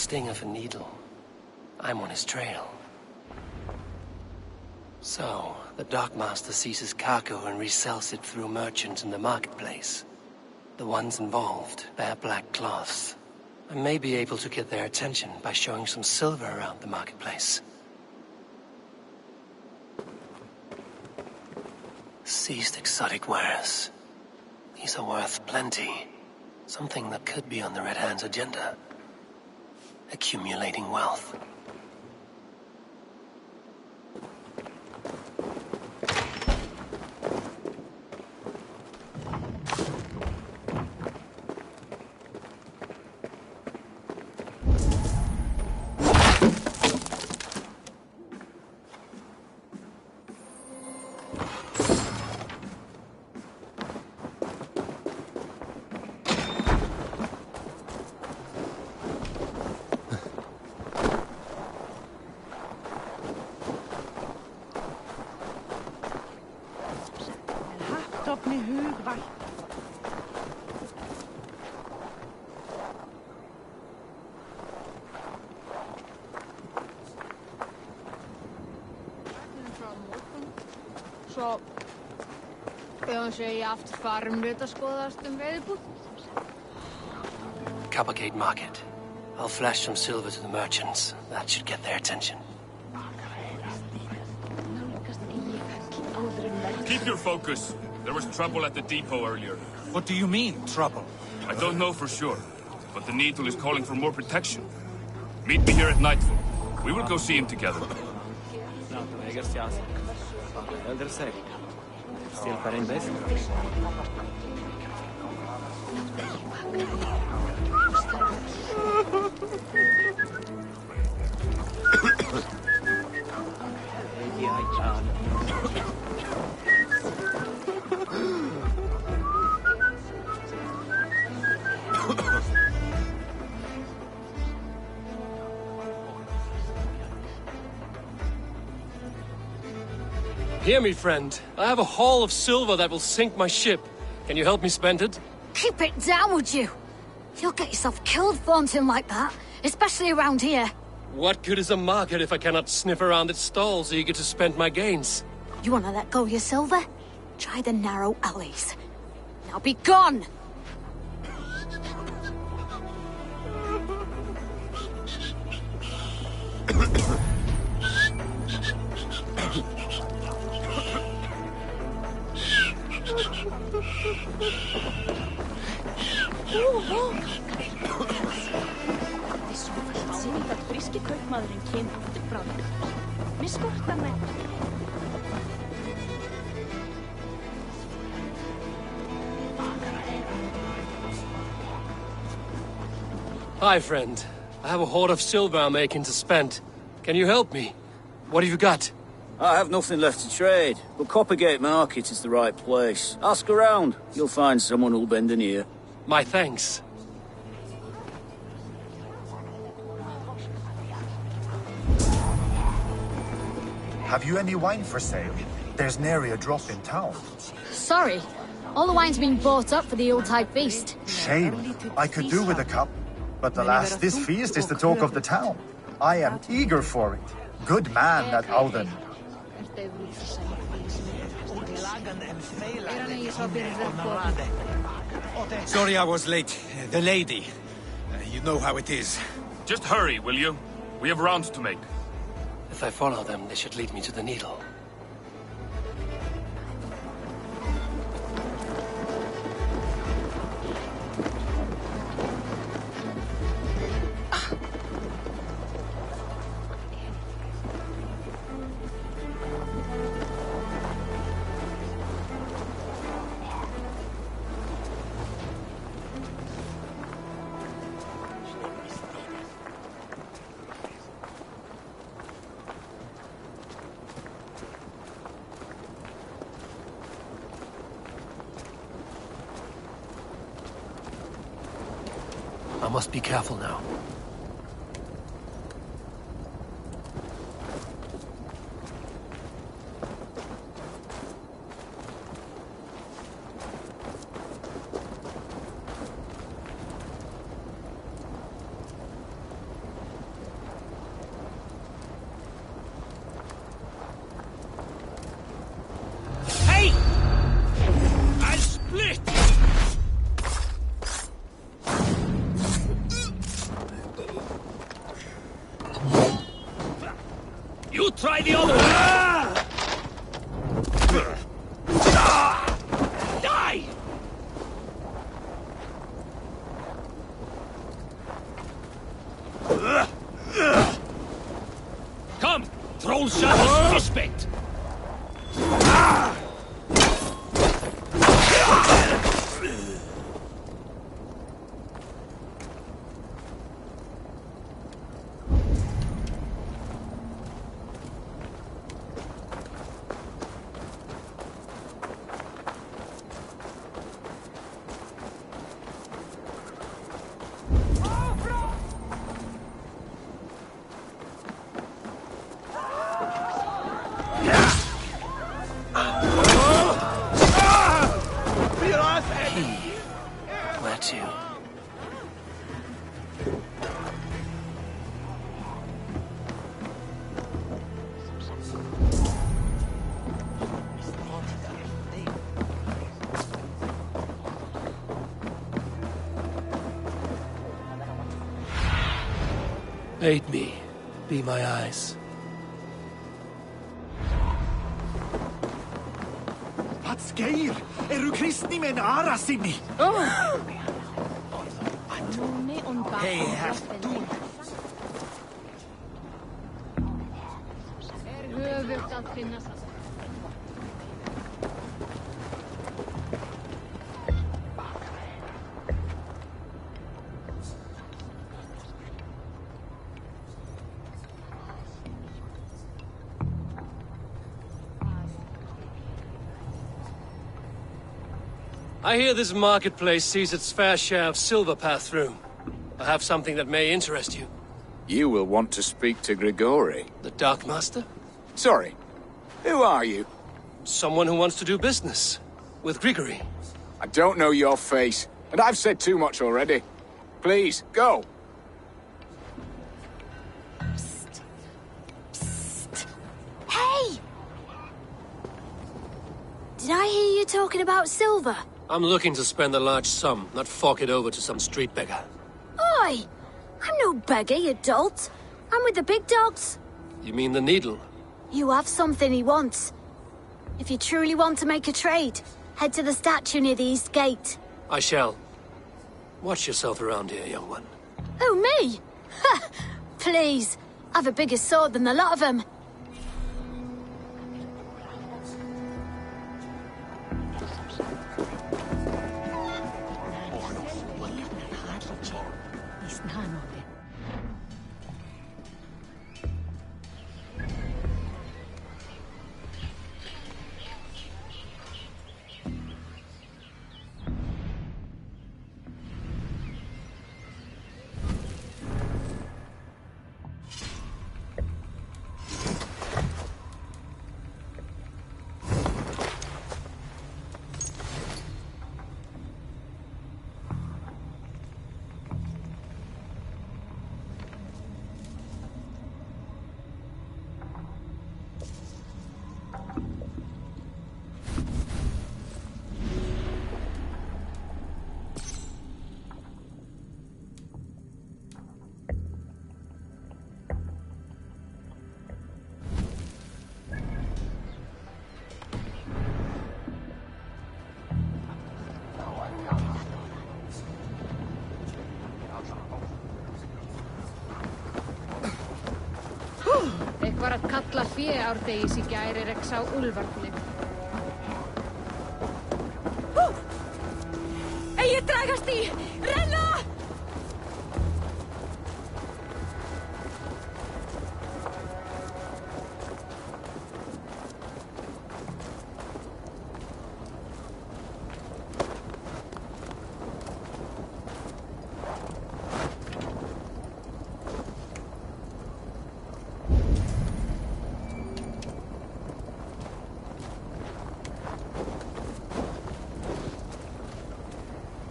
Sting of a needle. I'm on his trail. So, the dockmaster seizes cargo and resells it through merchants in the marketplace. The ones involved wear black cloths. I may be able to get their attention by showing some silver around the marketplace. Seized exotic wares. These are worth plenty. Something that could be on the Red Hand's agenda. Accumulating wealth. Svo Björn segi ég aftur farum við að skoðast veiðibúð. Coppergate Market. I'll flash some silver to the merchants. That should get their attention. Keep your focus. There was trouble at the depot earlier. What do you mean, trouble? I don't know for sure, but the Needle is calling for more protection. Meet me here at nightfall. We will go see him together. Hear me, friend. I have a haul of silver that will sink my ship. Can you help me spend it? Keep it down, would you? You'll get yourself killed flaunting like that, especially around here. What good is a market if I cannot sniff around its stalls eager to spend my gains? You want to let go of your silver? Try the narrow alleys. Now be gone! Hi, friend. I have a hoard of silver I'm aching to spend. Can you help me? What have you got? I have nothing left to trade, but Coppergate Market is the right place. Ask around. You'll find someone who'll bend an ear. My thanks. Have you any wine for sale? There's nary a drop in town. Sorry. All the wine's been bought up for the Yuletide feast. Shame. I could do with a cup. But alas, this feast is the talk of the town. I am eager for it. Good man, that Alden. Sorry I was late. The lady. You know how it is. Just hurry, will you? We have rounds to make. If I follow them, they should lead me to the Needle. I must be careful now. Aid me. Be my eyes. Pats geir! Kristni men aras inni! Hey, du... I hear this marketplace sees its fair share of silver pass through. I have something that may interest you. You will want to speak to Grigori. The Dark Master? Sorry. Who are you? Someone who wants to do business. With Grigori. I don't know your face, and I've said too much already. Please, go. Psst. Psst. Hey! Did I hear you talking about silver? I'm looking to spend a large sum, not fork it over to some street beggar. Oi! I'm no beggar, you dolt. I'm with the big dogs. You mean the needle? You have something he wants. If you truly want to make a trade, head to the statue near the east gate. I shall. Watch yourself around here, young one. Oh, me? Ha! Please. I've a bigger sword than the lot of them. Var att kalla fiearteisi käirireksau ulvartli. Ei tragasti! Renna!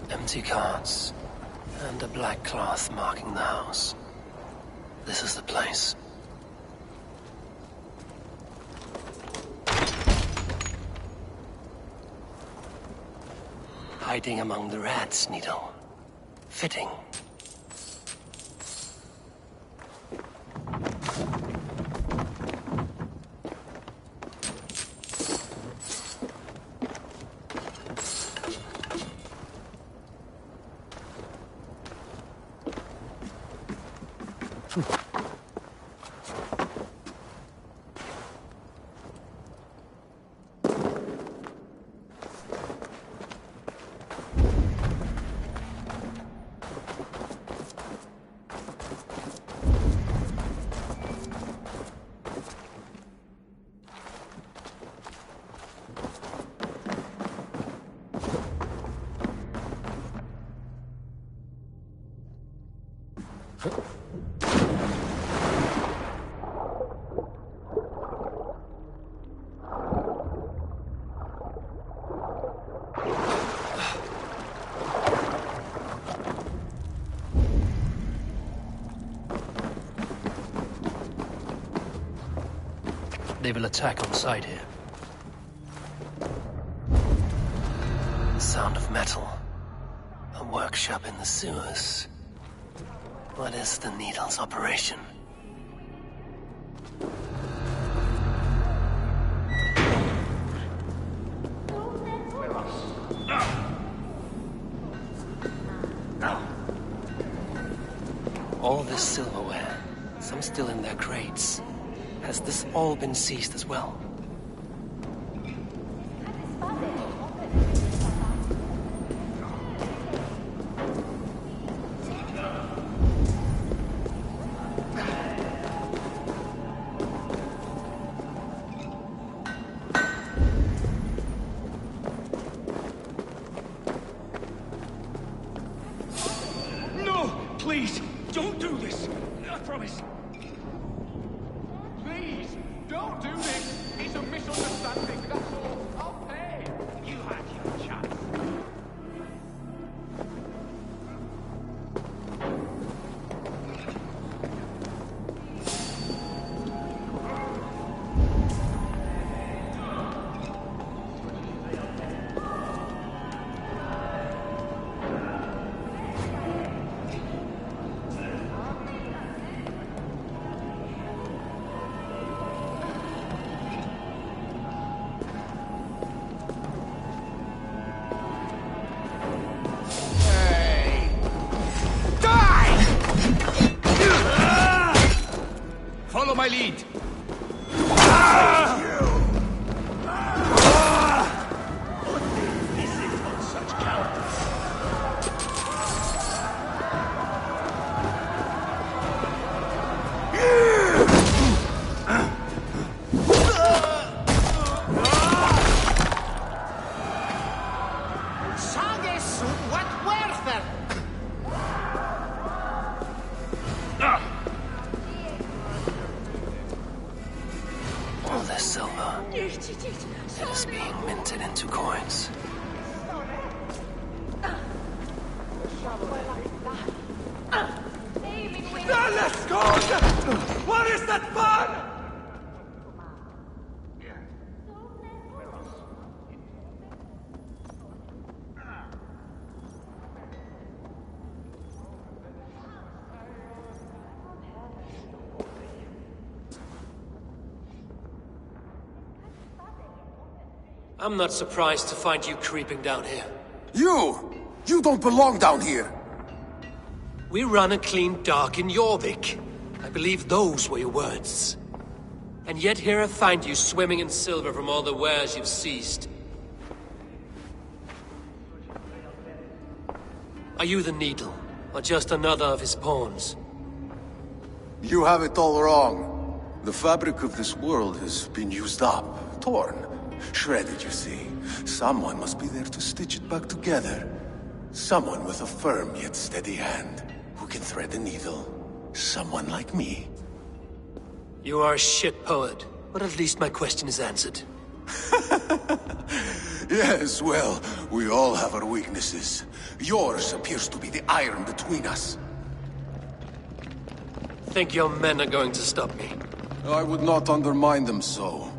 Empty carts, and a black cloth marking the house. This is the place. Hiding among the rats, Needle. Fitting. They will attack on sight here. The sound of metal. A workshop in the sewers. What is the Needle's operation? All this silverware, some still in their crates. Has this all been seized as well? Please, don't do this! I promise. Please, don't do this! It's a misunderstanding, that's all. I'll pay! You had your chance. Follow my lead. All this silver is being minted into coins. Let's go! What is that fun? I'm not surprised to find you creeping down here. You don't belong down here! We run a clean dock in Jorvik. I believe those were your words. And yet here I find you swimming in silver from all the wares you've seized. Are you the Needle, or just another of his pawns? You have it all wrong. The fabric of this world has been used up, torn, shredded, you see. Someone must be there to stitch it back together. Someone with a firm yet steady hand, who can thread the needle. Someone like me. You are a shit poet, but at least my question is answered. Yes, well, we all have our weaknesses. Yours appears to be the iron between us. Think your men are going to stop me? I would not undermine them so.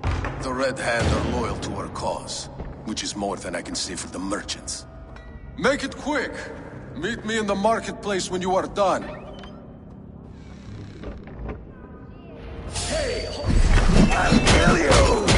The Red Hand are loyal to our cause, which is more than I can say for the merchants. Make it quick! Meet me in the marketplace when you are done. Hey! I'll kill you!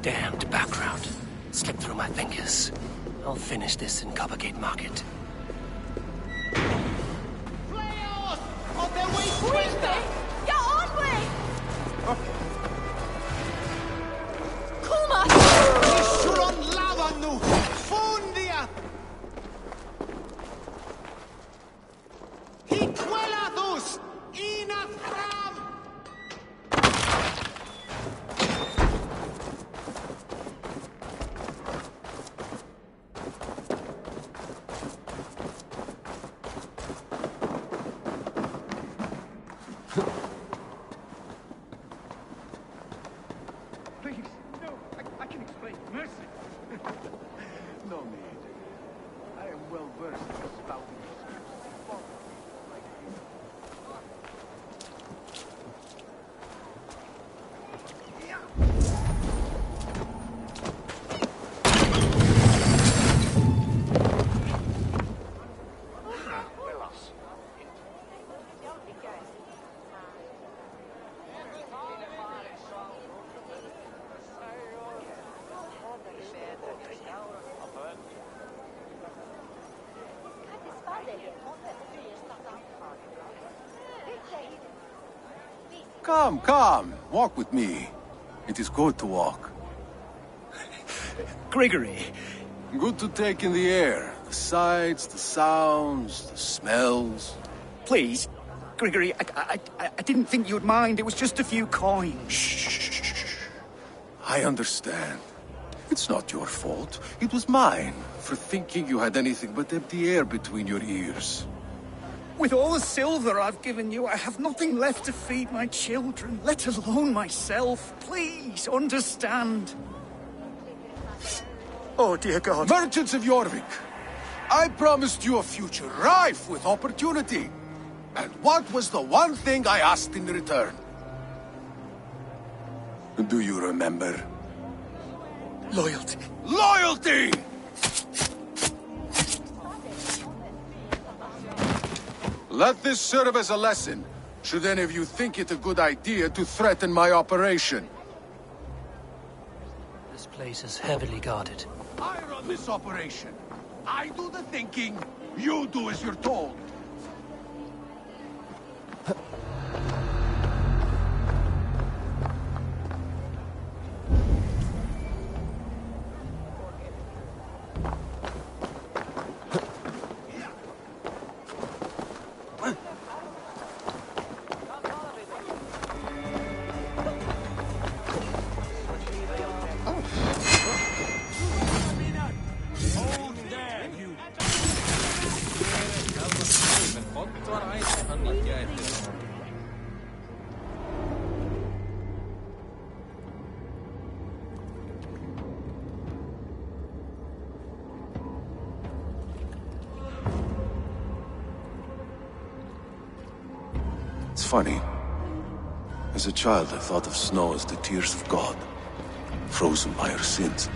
Damned background. Slipped through my fingers. I'll finish this in Coppergate Market. On their way to Winter! Get on way! Kuma! Suron lavanu! Fundia! Hiquelatus! Inathram! Please, no, I can explain. Mercy. No need. I am well versed in spouting. Come, come, walk with me. It is good to walk. Grigory. Good to take in the air. The sights, the sounds, the smells. Please, Grigory, I didn't think you'd mind. It was just a few coins. Shh. I understand. It's not your fault. It was mine, for thinking you had anything but empty air between your ears. With all the silver I've given you, I have nothing left to feed my children, let alone myself. Please, understand. Oh, dear God. Merchants of Jorvik, I promised you a future rife with opportunity. And what was the one thing I asked in return? Do you remember? Loyalty. Loyalty! Let this serve as a lesson, should any of you think it a good idea to threaten my operation. This place is heavily guarded. I run this operation. I do the thinking, you do as you're told. It's funny. As a child, I thought of snow as the tears of God, frozen by our sins.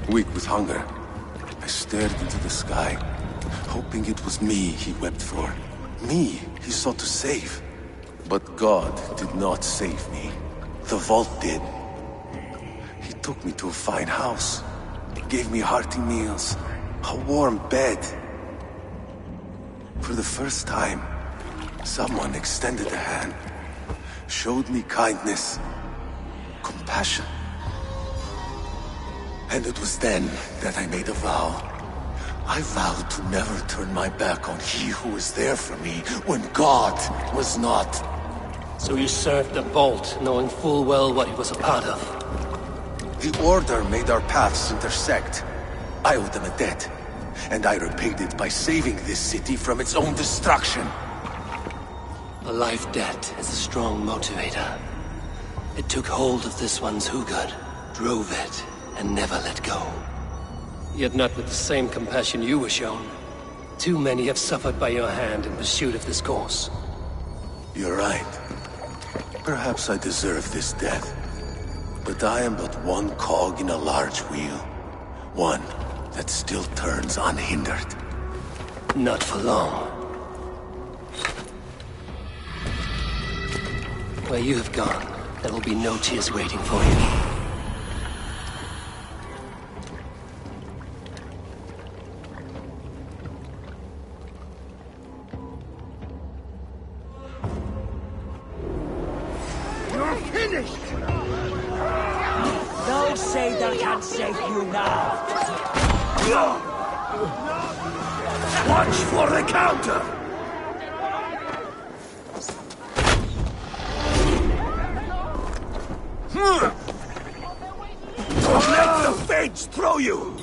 Weak with hunger, I stared into the sky, hoping it was me he wept for. Me he sought to save. But God did not save me. The vault did. He took me to a fine house, gave me hearty meals, a warm bed. For the first time, someone extended a hand, showed me kindness, compassion. And it was then that I made a vow. I vowed to never turn my back on he who was there for me when God was not. So you served the Vault, knowing full well what it was a part of. The Order made our paths intersect. I owed them a debt, and I repaid it by saving this city from its own destruction. A life debt is a strong motivator. It took hold of this one's Hugad, drove it, and never let go. Yet not with the same compassion you were shown. Too many have suffered by your hand in pursuit of this cause. You're right. Perhaps I deserve this death. But I am but one cog in a large wheel. One that still turns unhindered. Not for long. Where you have gone, there will be no tears waiting for you. You're finished! No sailor can save you now! Watch for the counter! Don't let the fates throw you!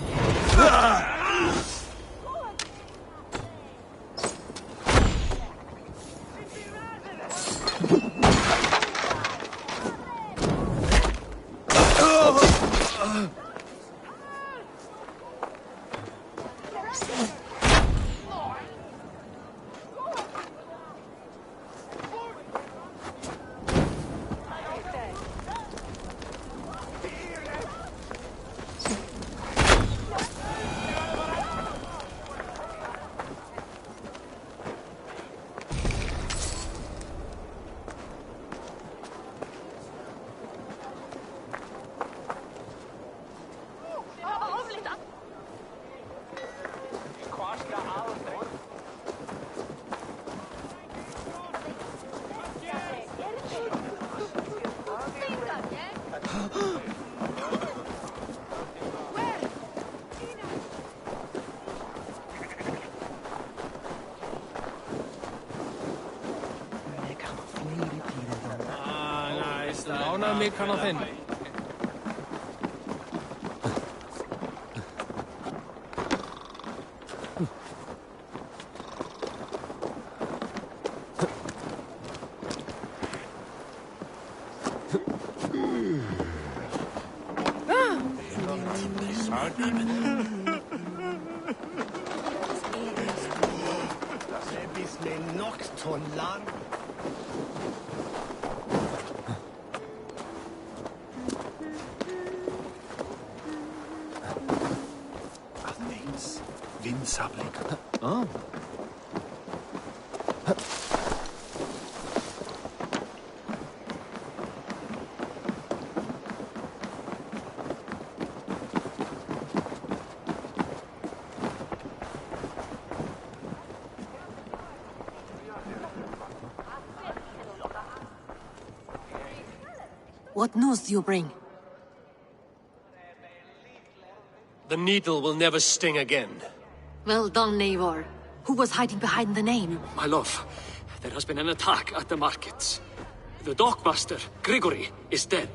Oh. What news do you bring? The needle will never sting again. Well done, Eivor. Who was hiding behind the name? My love, there has been an attack at the markets. The dockmaster, Grigory, is dead.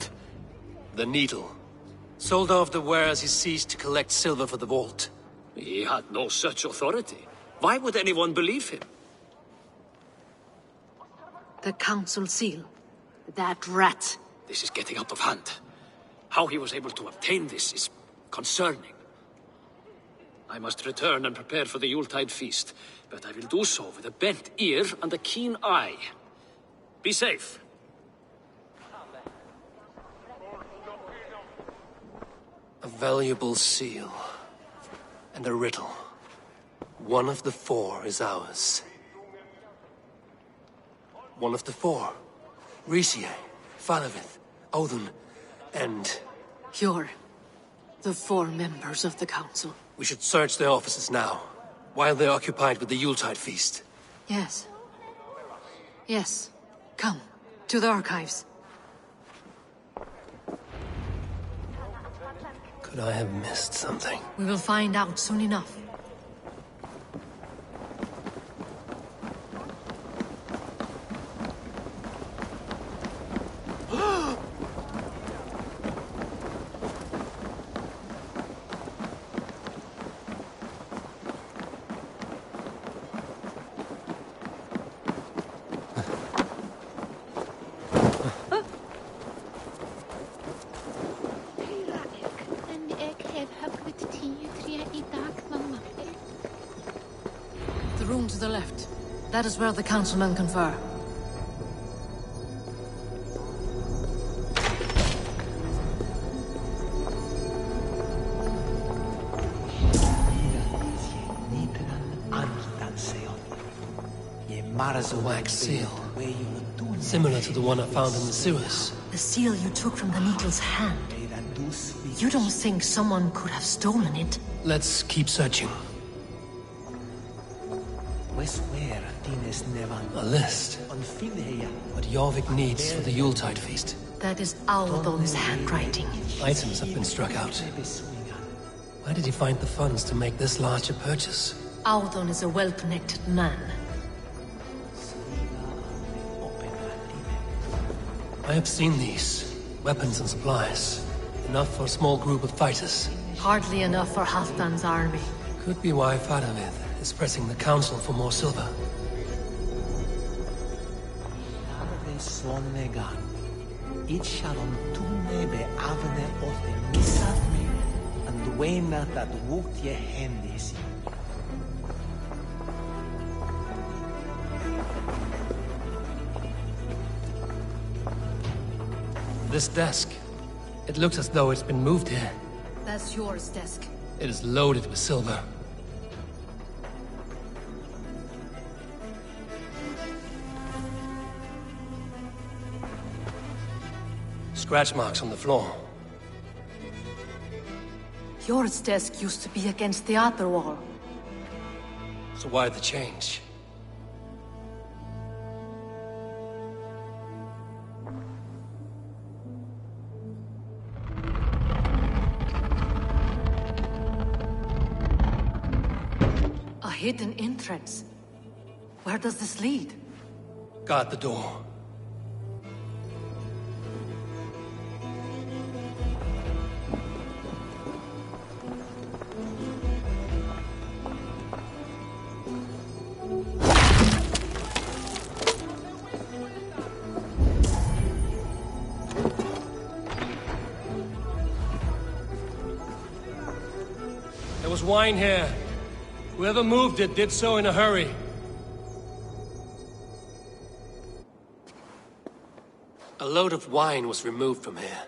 The needle. Sold off the wares he ceased to collect silver for the vault. He had no such authority. Why would anyone believe him? The council seal. That rat. This is getting out of hand. How he was able to obtain this is concerning. I must return and prepare for the Yuletide feast, but I will do so with a bent ear and a keen eye. Be safe. A valuable seal. And a riddle. One of the four is ours. One of the four. Risie, Falavith, Odin, and... You're the four members of the council. We should search their offices now, while they're occupied with the Yuletide feast. Yes. Yes. Come, to the archives. Could I have missed something? We will find out soon enough. The room to the left. That is where the councilmen confer. A wax seal. Similar to the one I found in the sewers. The seal you took from the needle's hand. You don't think someone could have stolen it? Let's keep searching. A list. What Jorvik needs for the Yuletide feast. That is Audun's handwriting. Items have been struck out. Where did he find the funds to make this large a purchase? Audun is a well-connected man. I have seen these. Weapons and supplies. Enough for a small group of fighters. Hardly enough for Halfdan's army. Could be why Faravid is pressing the council for more silver. This desk. It looks as though it's been moved here. That's yours, desk. It is loaded with silver. Scratch marks on the floor. Yours desk used to be against the other wall. So why the change? A hidden entrance. Where does this lead? Guard the door. There was wine here. Whoever moved it did so in a hurry. A load of wine was removed from here,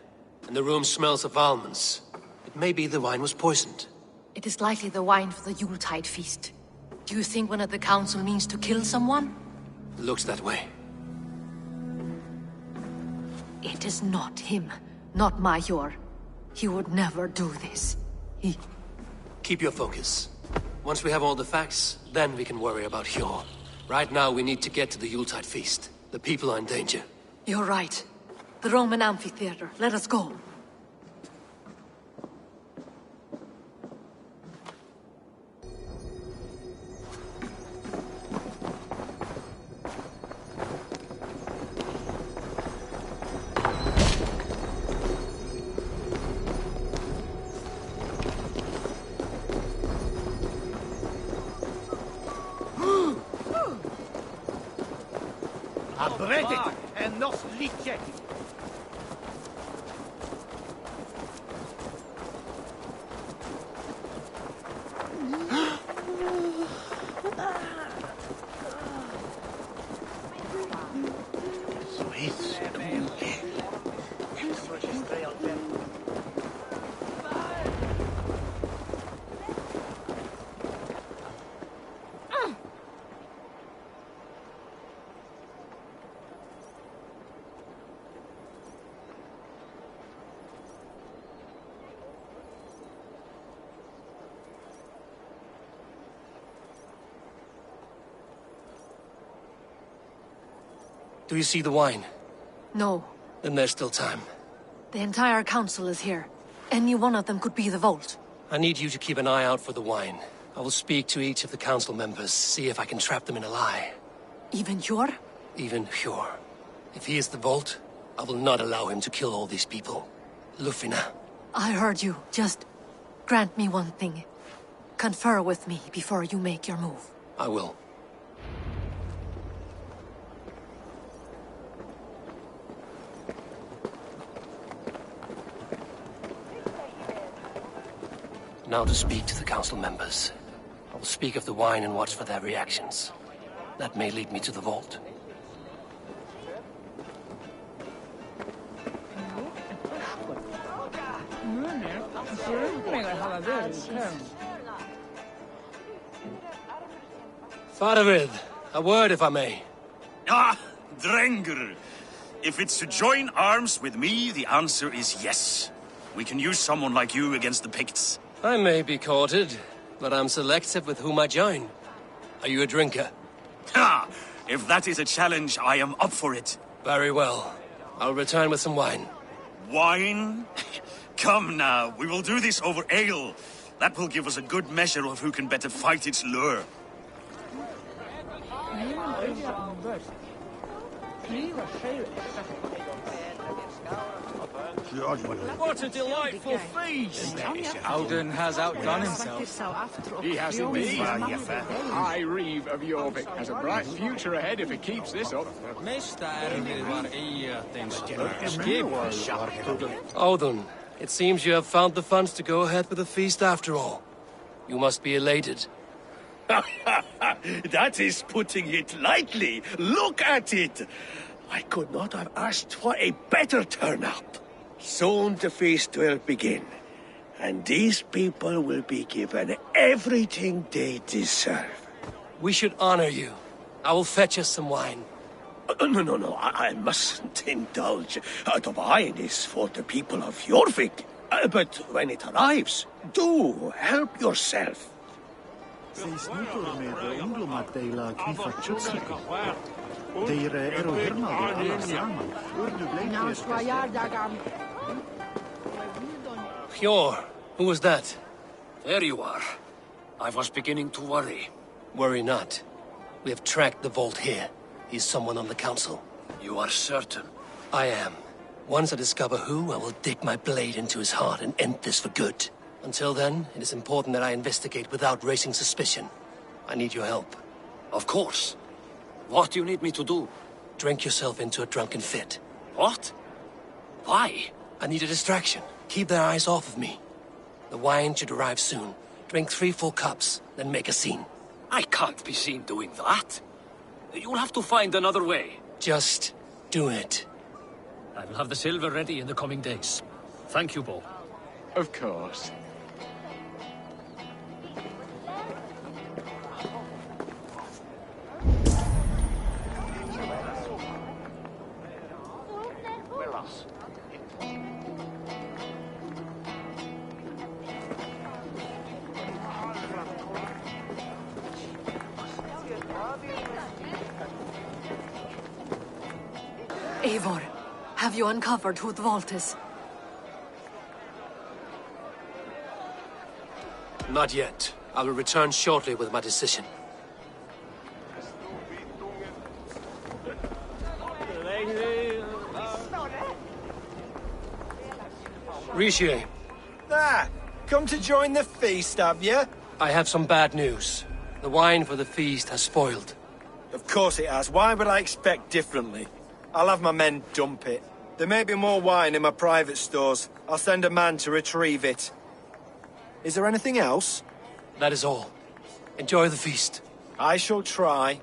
and the room smells of almonds. It may be the wine was poisoned. It is likely the wine for the Yuletide feast. Do you think one of the council means to kill someone? Looks that way. It is not him, not Major. He would never do this. He... Keep your focus. Once we have all the facts, then we can worry about Hjor. Right now, we need to get to the Yuletide feast. The people are in danger. You're right. The Roman amphitheater. Let us go. Abredet en nos liket. Do you see the wine? No. Then there's still time. The entire council is here. Any one of them could be the vault. I need you to keep an eye out for the wine. I will speak to each of the council members, see if I can trap them in a lie. Even Hjor? Even Hjor. If he is the vault, I will not allow him to kill all these people. Lufina. I heard you. Just grant me one thing. Confer with me before you make your move. I will. Now to speak to the council members. I will speak of the wine and watch for their reactions. That may lead me to the vault. Faravid, a word if I may. Ah, Drenger. If it's to join arms with me, the answer is yes. We can use someone like you against the Picts. I may be courted, but I'm selective with whom I join. Are you a drinker? Ha! If that is a challenge, I am up for it. Very well. I'll return with some wine. Wine? Come now, we will do this over ale. That will give us a good measure of who can better fight its lure. What a delightful feast! Alden has outdone himself. He has indeed. I reeve of Jorvik has a bright future ahead if he keeps this up. Odin, it seems you have found the funds to go ahead with the feast after all. You must be elated. That is putting it lightly. Look at it. I could not have asked for a better turnout. Soon the feast will begin, and these people will be given everything they deserve. We should honor you. I will fetch us some wine. No, I mustn't indulge. The wine is for the people of Jorvik. But when it arrives, do help yourself. Hjor, who was that? There you are. I was beginning to worry. Worry not. We have tracked the vault here. He's someone on the council. You are certain? I am. Once I discover who, I will dig my blade into his heart and end this for good. Until then, it is important that I investigate without raising suspicion. I need your help. Of course. What do you need me to do? Drink yourself into a drunken fit. What? Why? I need a distraction. Keep their eyes off of me. The wine should arrive soon. Drink 3 full cups, then make a scene. I can't be seen doing that. You'll have to find another way. Just do it. I will have the silver ready in the coming days. Thank you, Bo. Of course. Eivor, have you uncovered who the vault is? Not yet. I will return shortly with my decision. Rishi. Ah, come to join the feast, have you? I have some bad news. The wine for the feast has spoiled. Of course it has. Why would I expect differently? I'll have my men dump it. There may be more wine in my private stores. I'll send a man to retrieve it. Is there anything else? That is all. Enjoy the feast. I shall try.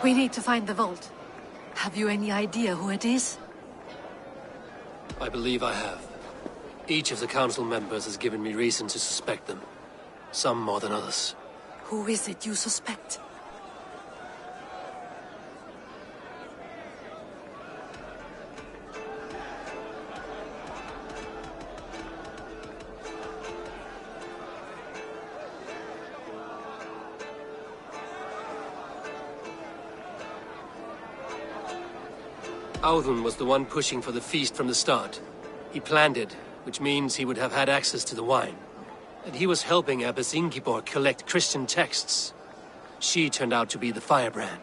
We need to find the vault. Have you any idea who it is? I believe I have. Each of the council members has given me reason to suspect them. Some more than others. Who is it you suspect? Audun was the one pushing for the feast from the start. He planned it, which means he would have had access to the wine. And he was helping Abbess Ingeborg collect Christian texts. She turned out to be the firebrand.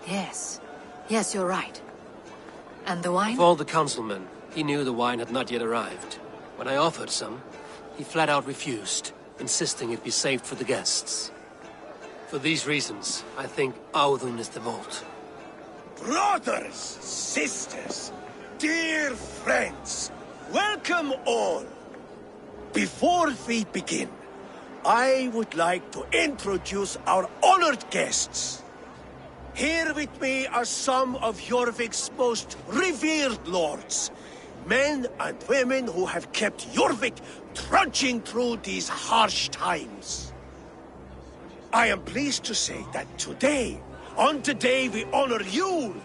Yes. Yes, you're right. And the wine? Of all the councilmen, he knew the wine had not yet arrived. When I offered some, he flat out refused, insisting it be saved for the guests. For these reasons, I think Audun is the vault. Brothers, sisters, dear friends, welcome all. Before we begin, I would like to introduce our honored guests. Here with me are some of Jorvik's most revered lords. Men and women who have kept Jorvik trudging through these harsh times. I am pleased to say that today, on the day we honor you,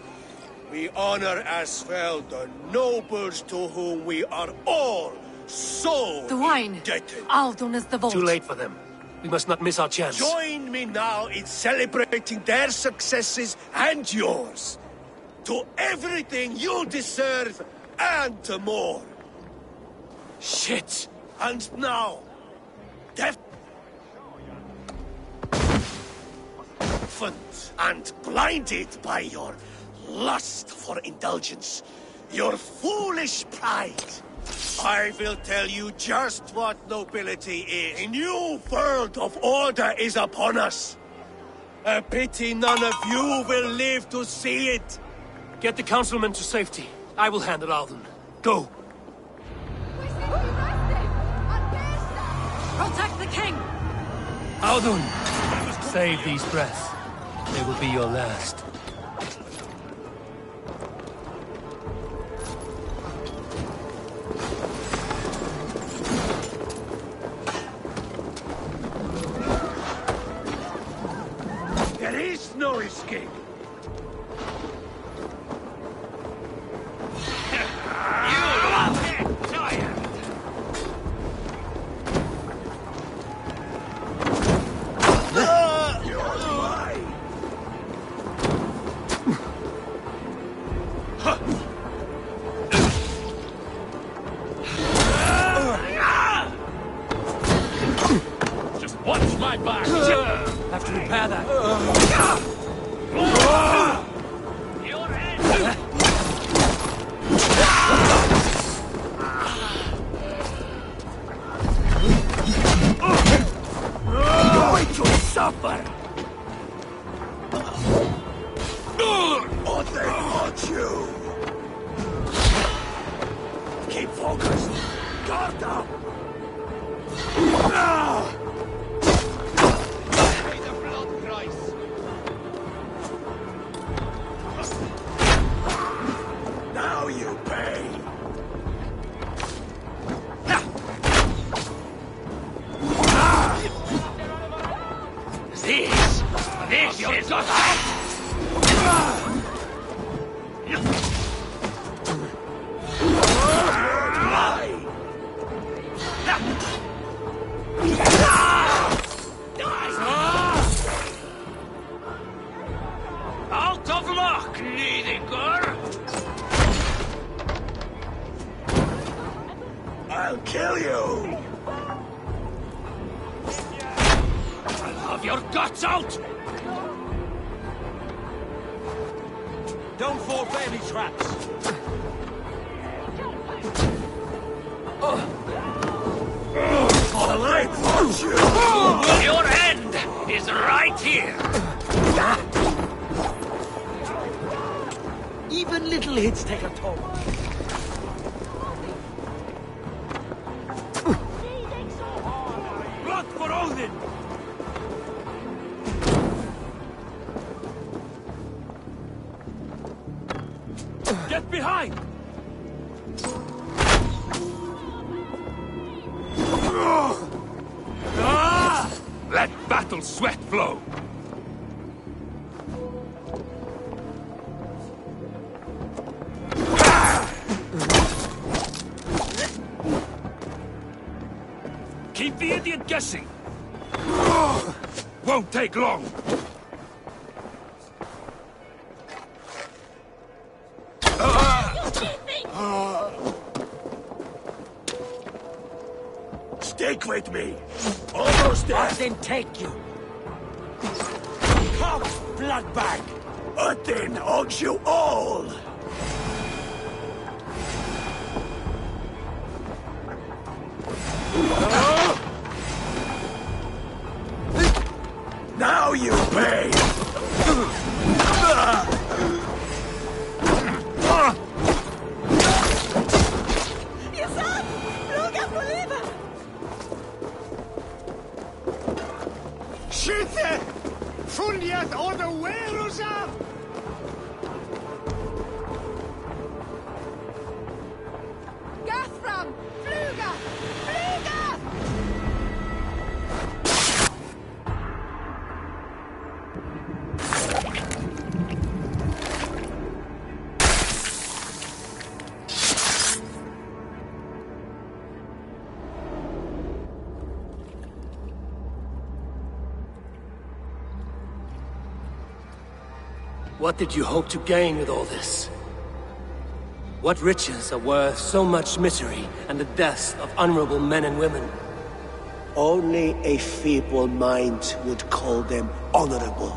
we honor as well the nobles to whom we are all so the wine. Indebted. Audun is the vault. Too late for them. We must not miss our chance. Join me now in celebrating their successes and yours. To everything you deserve and more. Shit! And now, and blinded by your lust for indulgence, your foolish pride, I will tell you just what nobility is. A new world of order is upon us. A pity none of you will live to see it. Get the councilmen to safety. I will handle Audun. Go. Protect the king! Audun! Save these breaths. They will be your last. There is no escape. Have to repair that. Going to suffer. Oh, they want you. Keep focused. Guard up. Now you pay. This is your Out of luck, Nidinger! I'll kill you! I'll have your guts out! Don't fall for any traps! For the light wants you! Your end is right here! Even little hits take a toll. Blood for Odin! Get behind! Let battle sweat flow! Keep the idiot guessing! Won't take long! Ah! with me! Almost there! I didn't take you! Come, bloodbag! Odin owns you all! Now you pay! Skytte! Fundiet order Werusa! Gathram! Fluga! Fluga! What did you hope to gain with all this? What riches are worth so much misery and the deaths of honorable men and women? Only a feeble mind would call them honorable.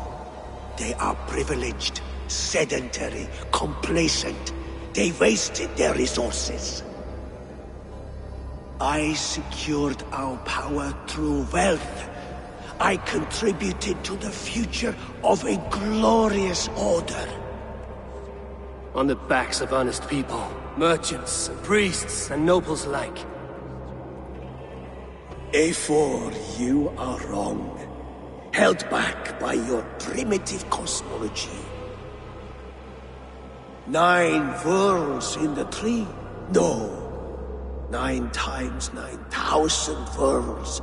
They are privileged, sedentary, complacent. They wasted their resources. I secured our power through wealth. I contributed to the future of a glorious order. On the backs of honest people, merchants, and priests, and nobles alike. Eivor, you are wrong. Held back by your primitive cosmology. 9 worlds in the tree? No. 9 times 9,000 worlds.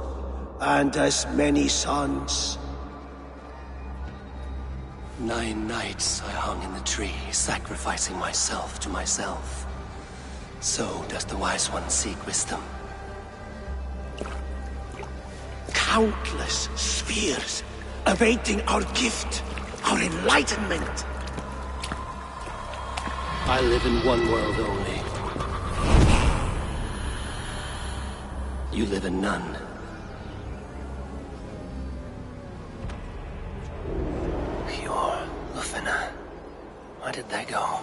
And as many suns. 9 nights I hung in the tree, sacrificing myself to myself. So does the wise one seek wisdom. Countless spheres, awaiting our gift, our enlightenment. I live in one world only. You live in none. Where did they go?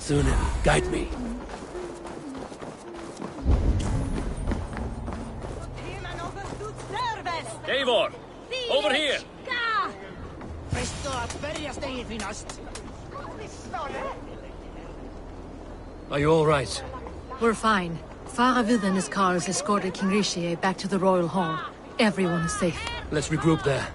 Sunan, guide me. Eivor! Over here! Are you all right? We're fine. Faravid and his cars escorted King Rishi back to the Royal Hall. Everyone is safe. Let's regroup there.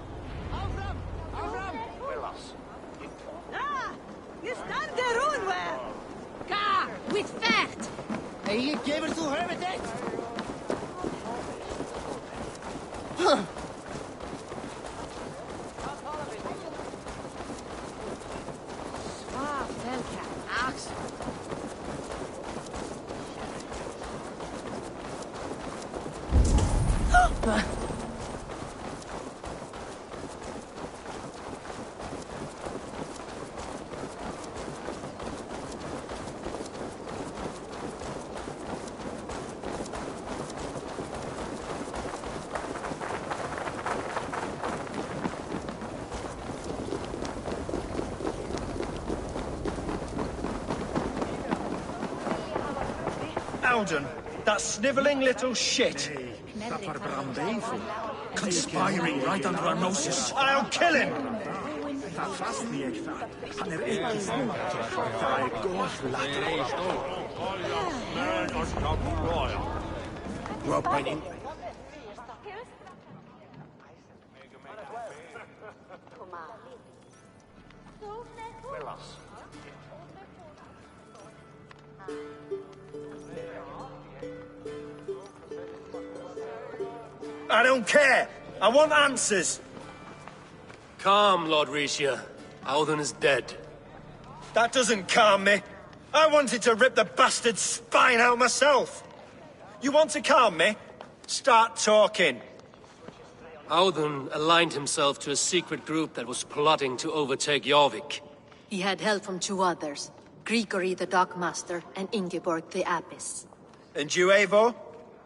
Alden, that snivelling little shit. Conspiring right under our noses. I'll kill him! I don't care! I want answers! Calm, Lord Rishia. Alden is dead. That doesn't calm me. I wanted to rip the bastard's spine out myself. You want to calm me? Start talking. Alden aligned himself to a secret group that was plotting to overtake Jorvik. He had help from two others, Grigory the Dockmaster and Ingeborg the Abbess. And you, Eivor?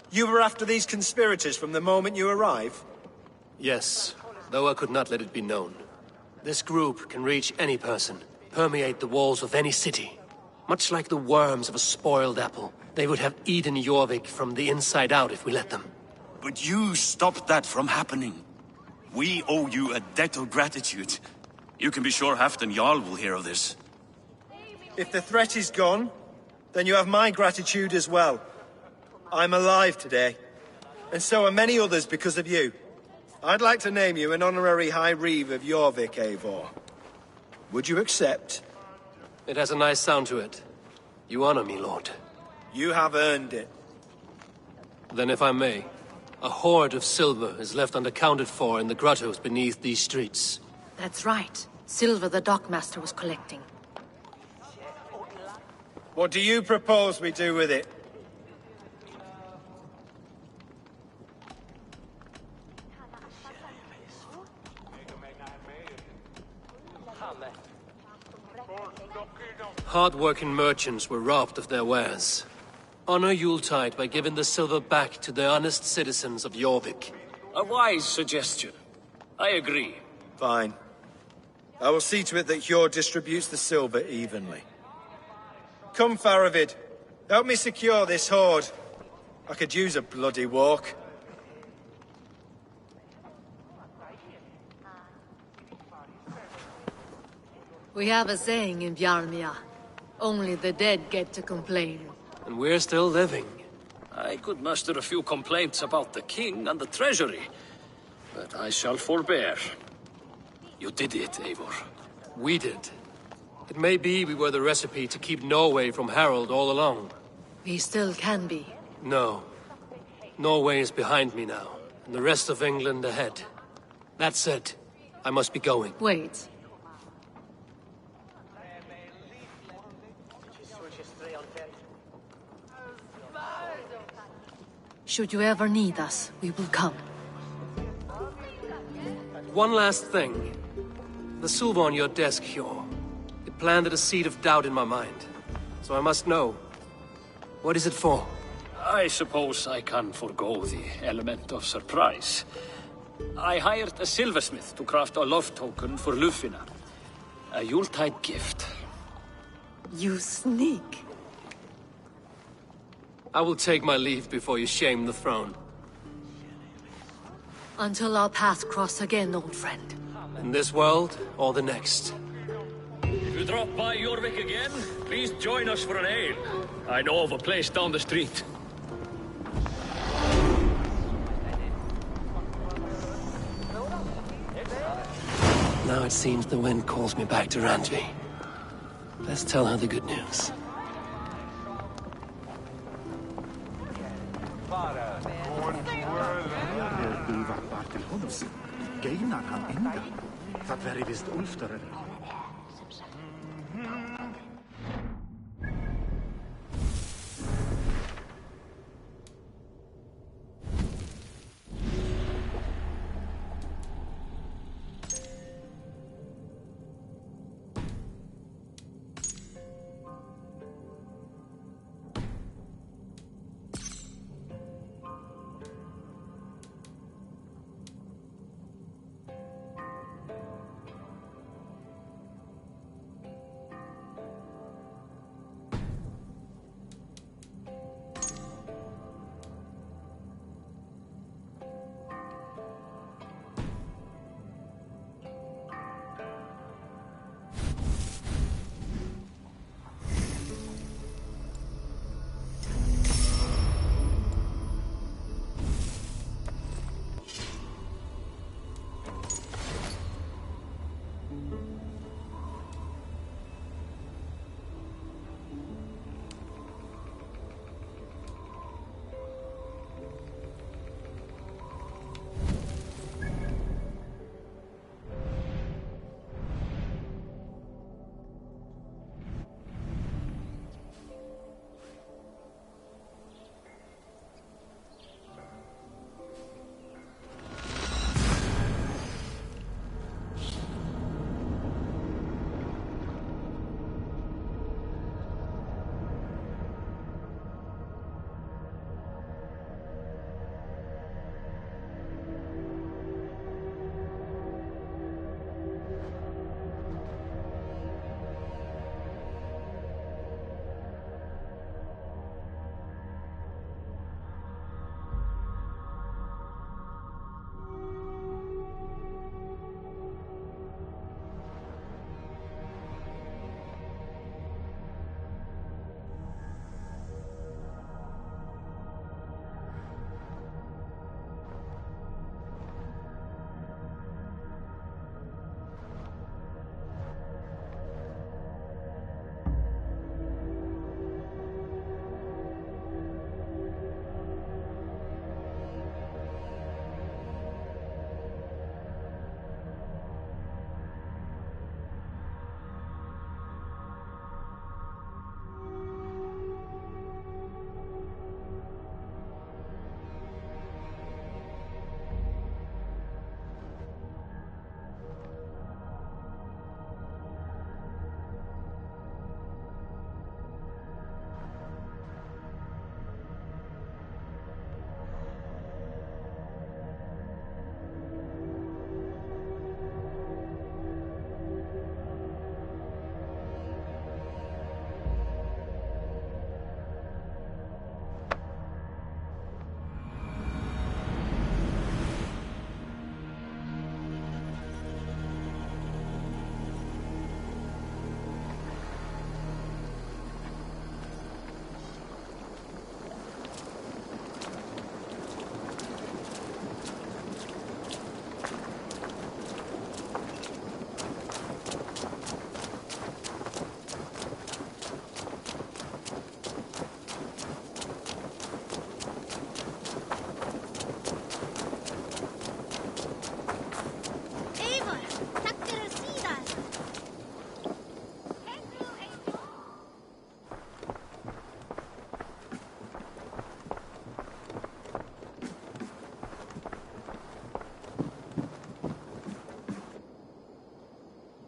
You were after these conspirators from the moment you arrived? Yes, though I could not let it be known. This group can reach any person, permeate the walls of any city. Much like the worms of a spoiled apple, they would have eaten Jorvik from the inside out if we let them. But you stopped that from happening. We owe you a debt of gratitude. You can be sure Halfdan Jarl will hear of this. If the threat is gone, then you have my gratitude as well. I'm alive today, and so are many others because of you. I'd like to name you an honorary High Reeve of Jorvik, Eivor. Would you accept? It has a nice sound to it. You honor me, Lord. You have earned it. Then if I may, a hoard of silver is left unaccounted for in the grottos beneath these streets. That's right. Silver the Dockmaster was collecting. What do you propose we do with it? Hard-working merchants were robbed of their wares. Honor Yuletide by giving the silver back to the honest citizens of Jorvik. A wise suggestion. I agree. Fine. I will see to it that Hjord distributes the silver evenly. Come, Faravid. Help me secure this hoard. I could use a bloody walk. We have a saying in Bjarmia. Only the dead get to complain. And we're still living. I could muster a few complaints about the king and the treasury, but I shall forbear. You did it, Eivor. We did. It may be we were the recipe to keep Norway from Harald all along. We still can be. No. Norway is behind me now, and the rest of England ahead. That said, I must be going. Wait. Should you ever need us, we will come. One last thing. The silver on your desk, Hjor. It planted a seed of doubt in my mind. So I must know. What is it for? I suppose I can forgo the element of surprise. I hired a silversmith to craft a love token for Lufina. A Yuletide gift. You sneak. I will take my leave before you shame the throne. Until our paths cross again, old friend. In this world, or the next. If you drop by Jorvik again, please join us for an ale. I know of a place down the street. Now it seems the wind calls me back to Randvi. Let's tell her the good news. Geinar han enga. Það veri vist Ulftar.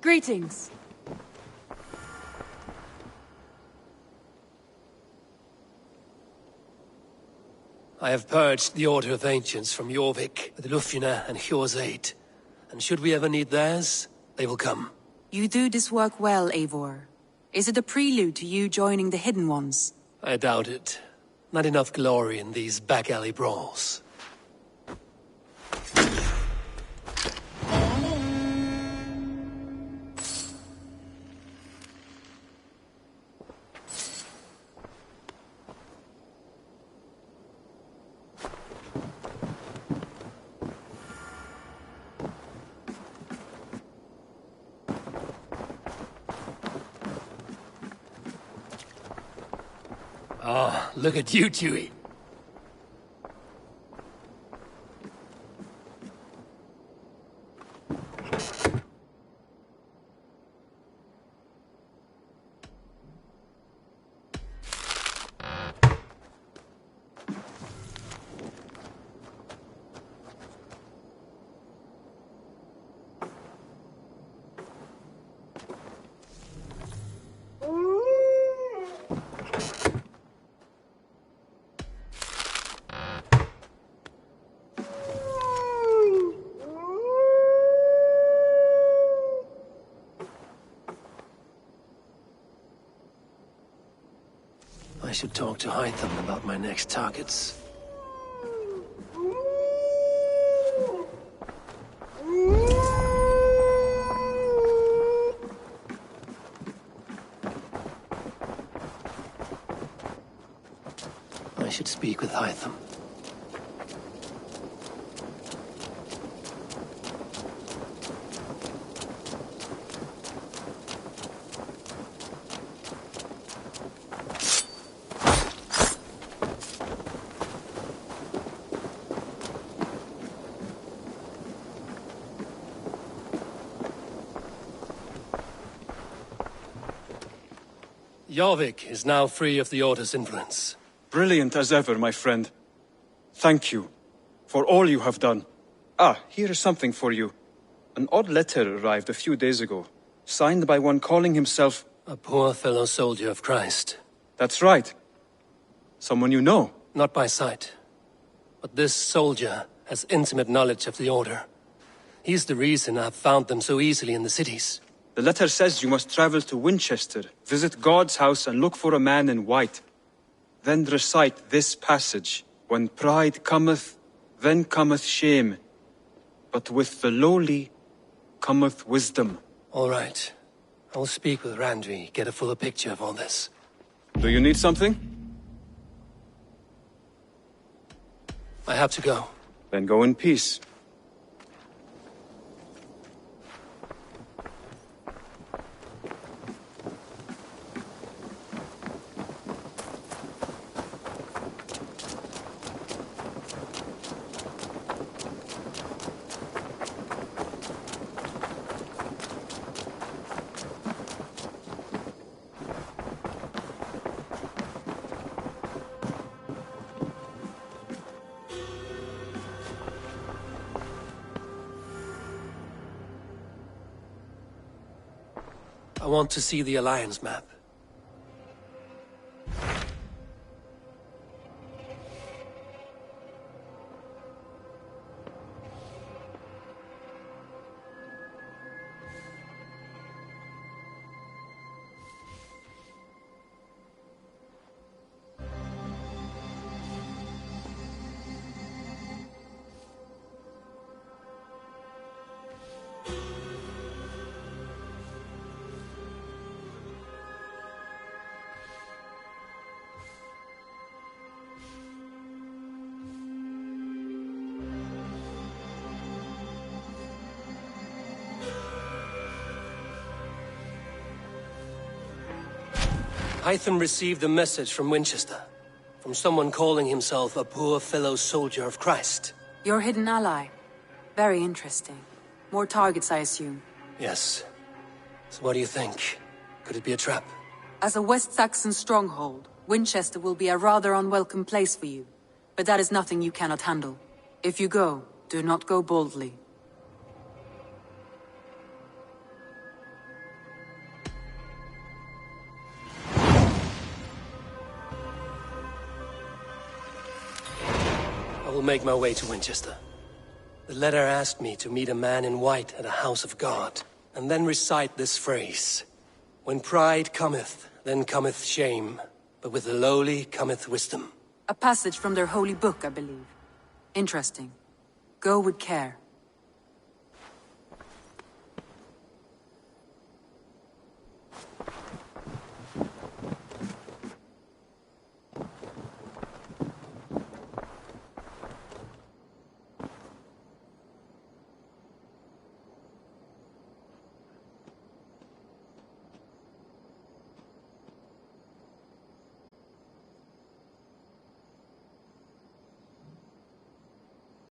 Greetings. I have purged the Order of Ancients from Jorvik with Lufina and Hjor's aid. And should we ever need theirs, they will come. You do this work well, Eivor. Is it a prelude to you joining the Hidden Ones? I doubt it. Not enough glory in these back-alley brawls. Oh, look at you, Chewie. I should talk to Hytham about my next targets. I should speak with Hytham. Jorvik is now free of the Order's influence. Brilliant as ever, my friend. Thank you for all you have done. Ah, here is something for you. An odd letter arrived a few days ago, signed by one calling himself... A poor fellow soldier of Christ. That's right. Someone you know. Not by sight. But this soldier has intimate knowledge of the Order. He's the reason I've found them so easily in the cities. The letter says you must travel to Winchester, visit God's house and look for a man in white. Then recite this passage. When pride cometh, then cometh shame. But with the lowly cometh wisdom. All right. I'll speak with Randvi, get a fuller picture of all this. Do you need something? I have to go. Then go in peace. I want to see the Alliance map. Hytham received a message from Winchester, from someone calling himself a poor fellow soldier of Christ. Your hidden ally. Very interesting. More targets, I assume. Yes. So what do you think? Could it be a trap? As a West Saxon stronghold, Winchester will be a rather unwelcome place for you. But that is nothing you cannot handle. If you go, do not go boldly. I will make my way to Winchester. The letter asked me to meet a man in white at a house of God, and then recite this phrase. When pride cometh, then cometh shame, but with the lowly cometh wisdom. A passage from their holy book, I believe. Interesting. Go with care.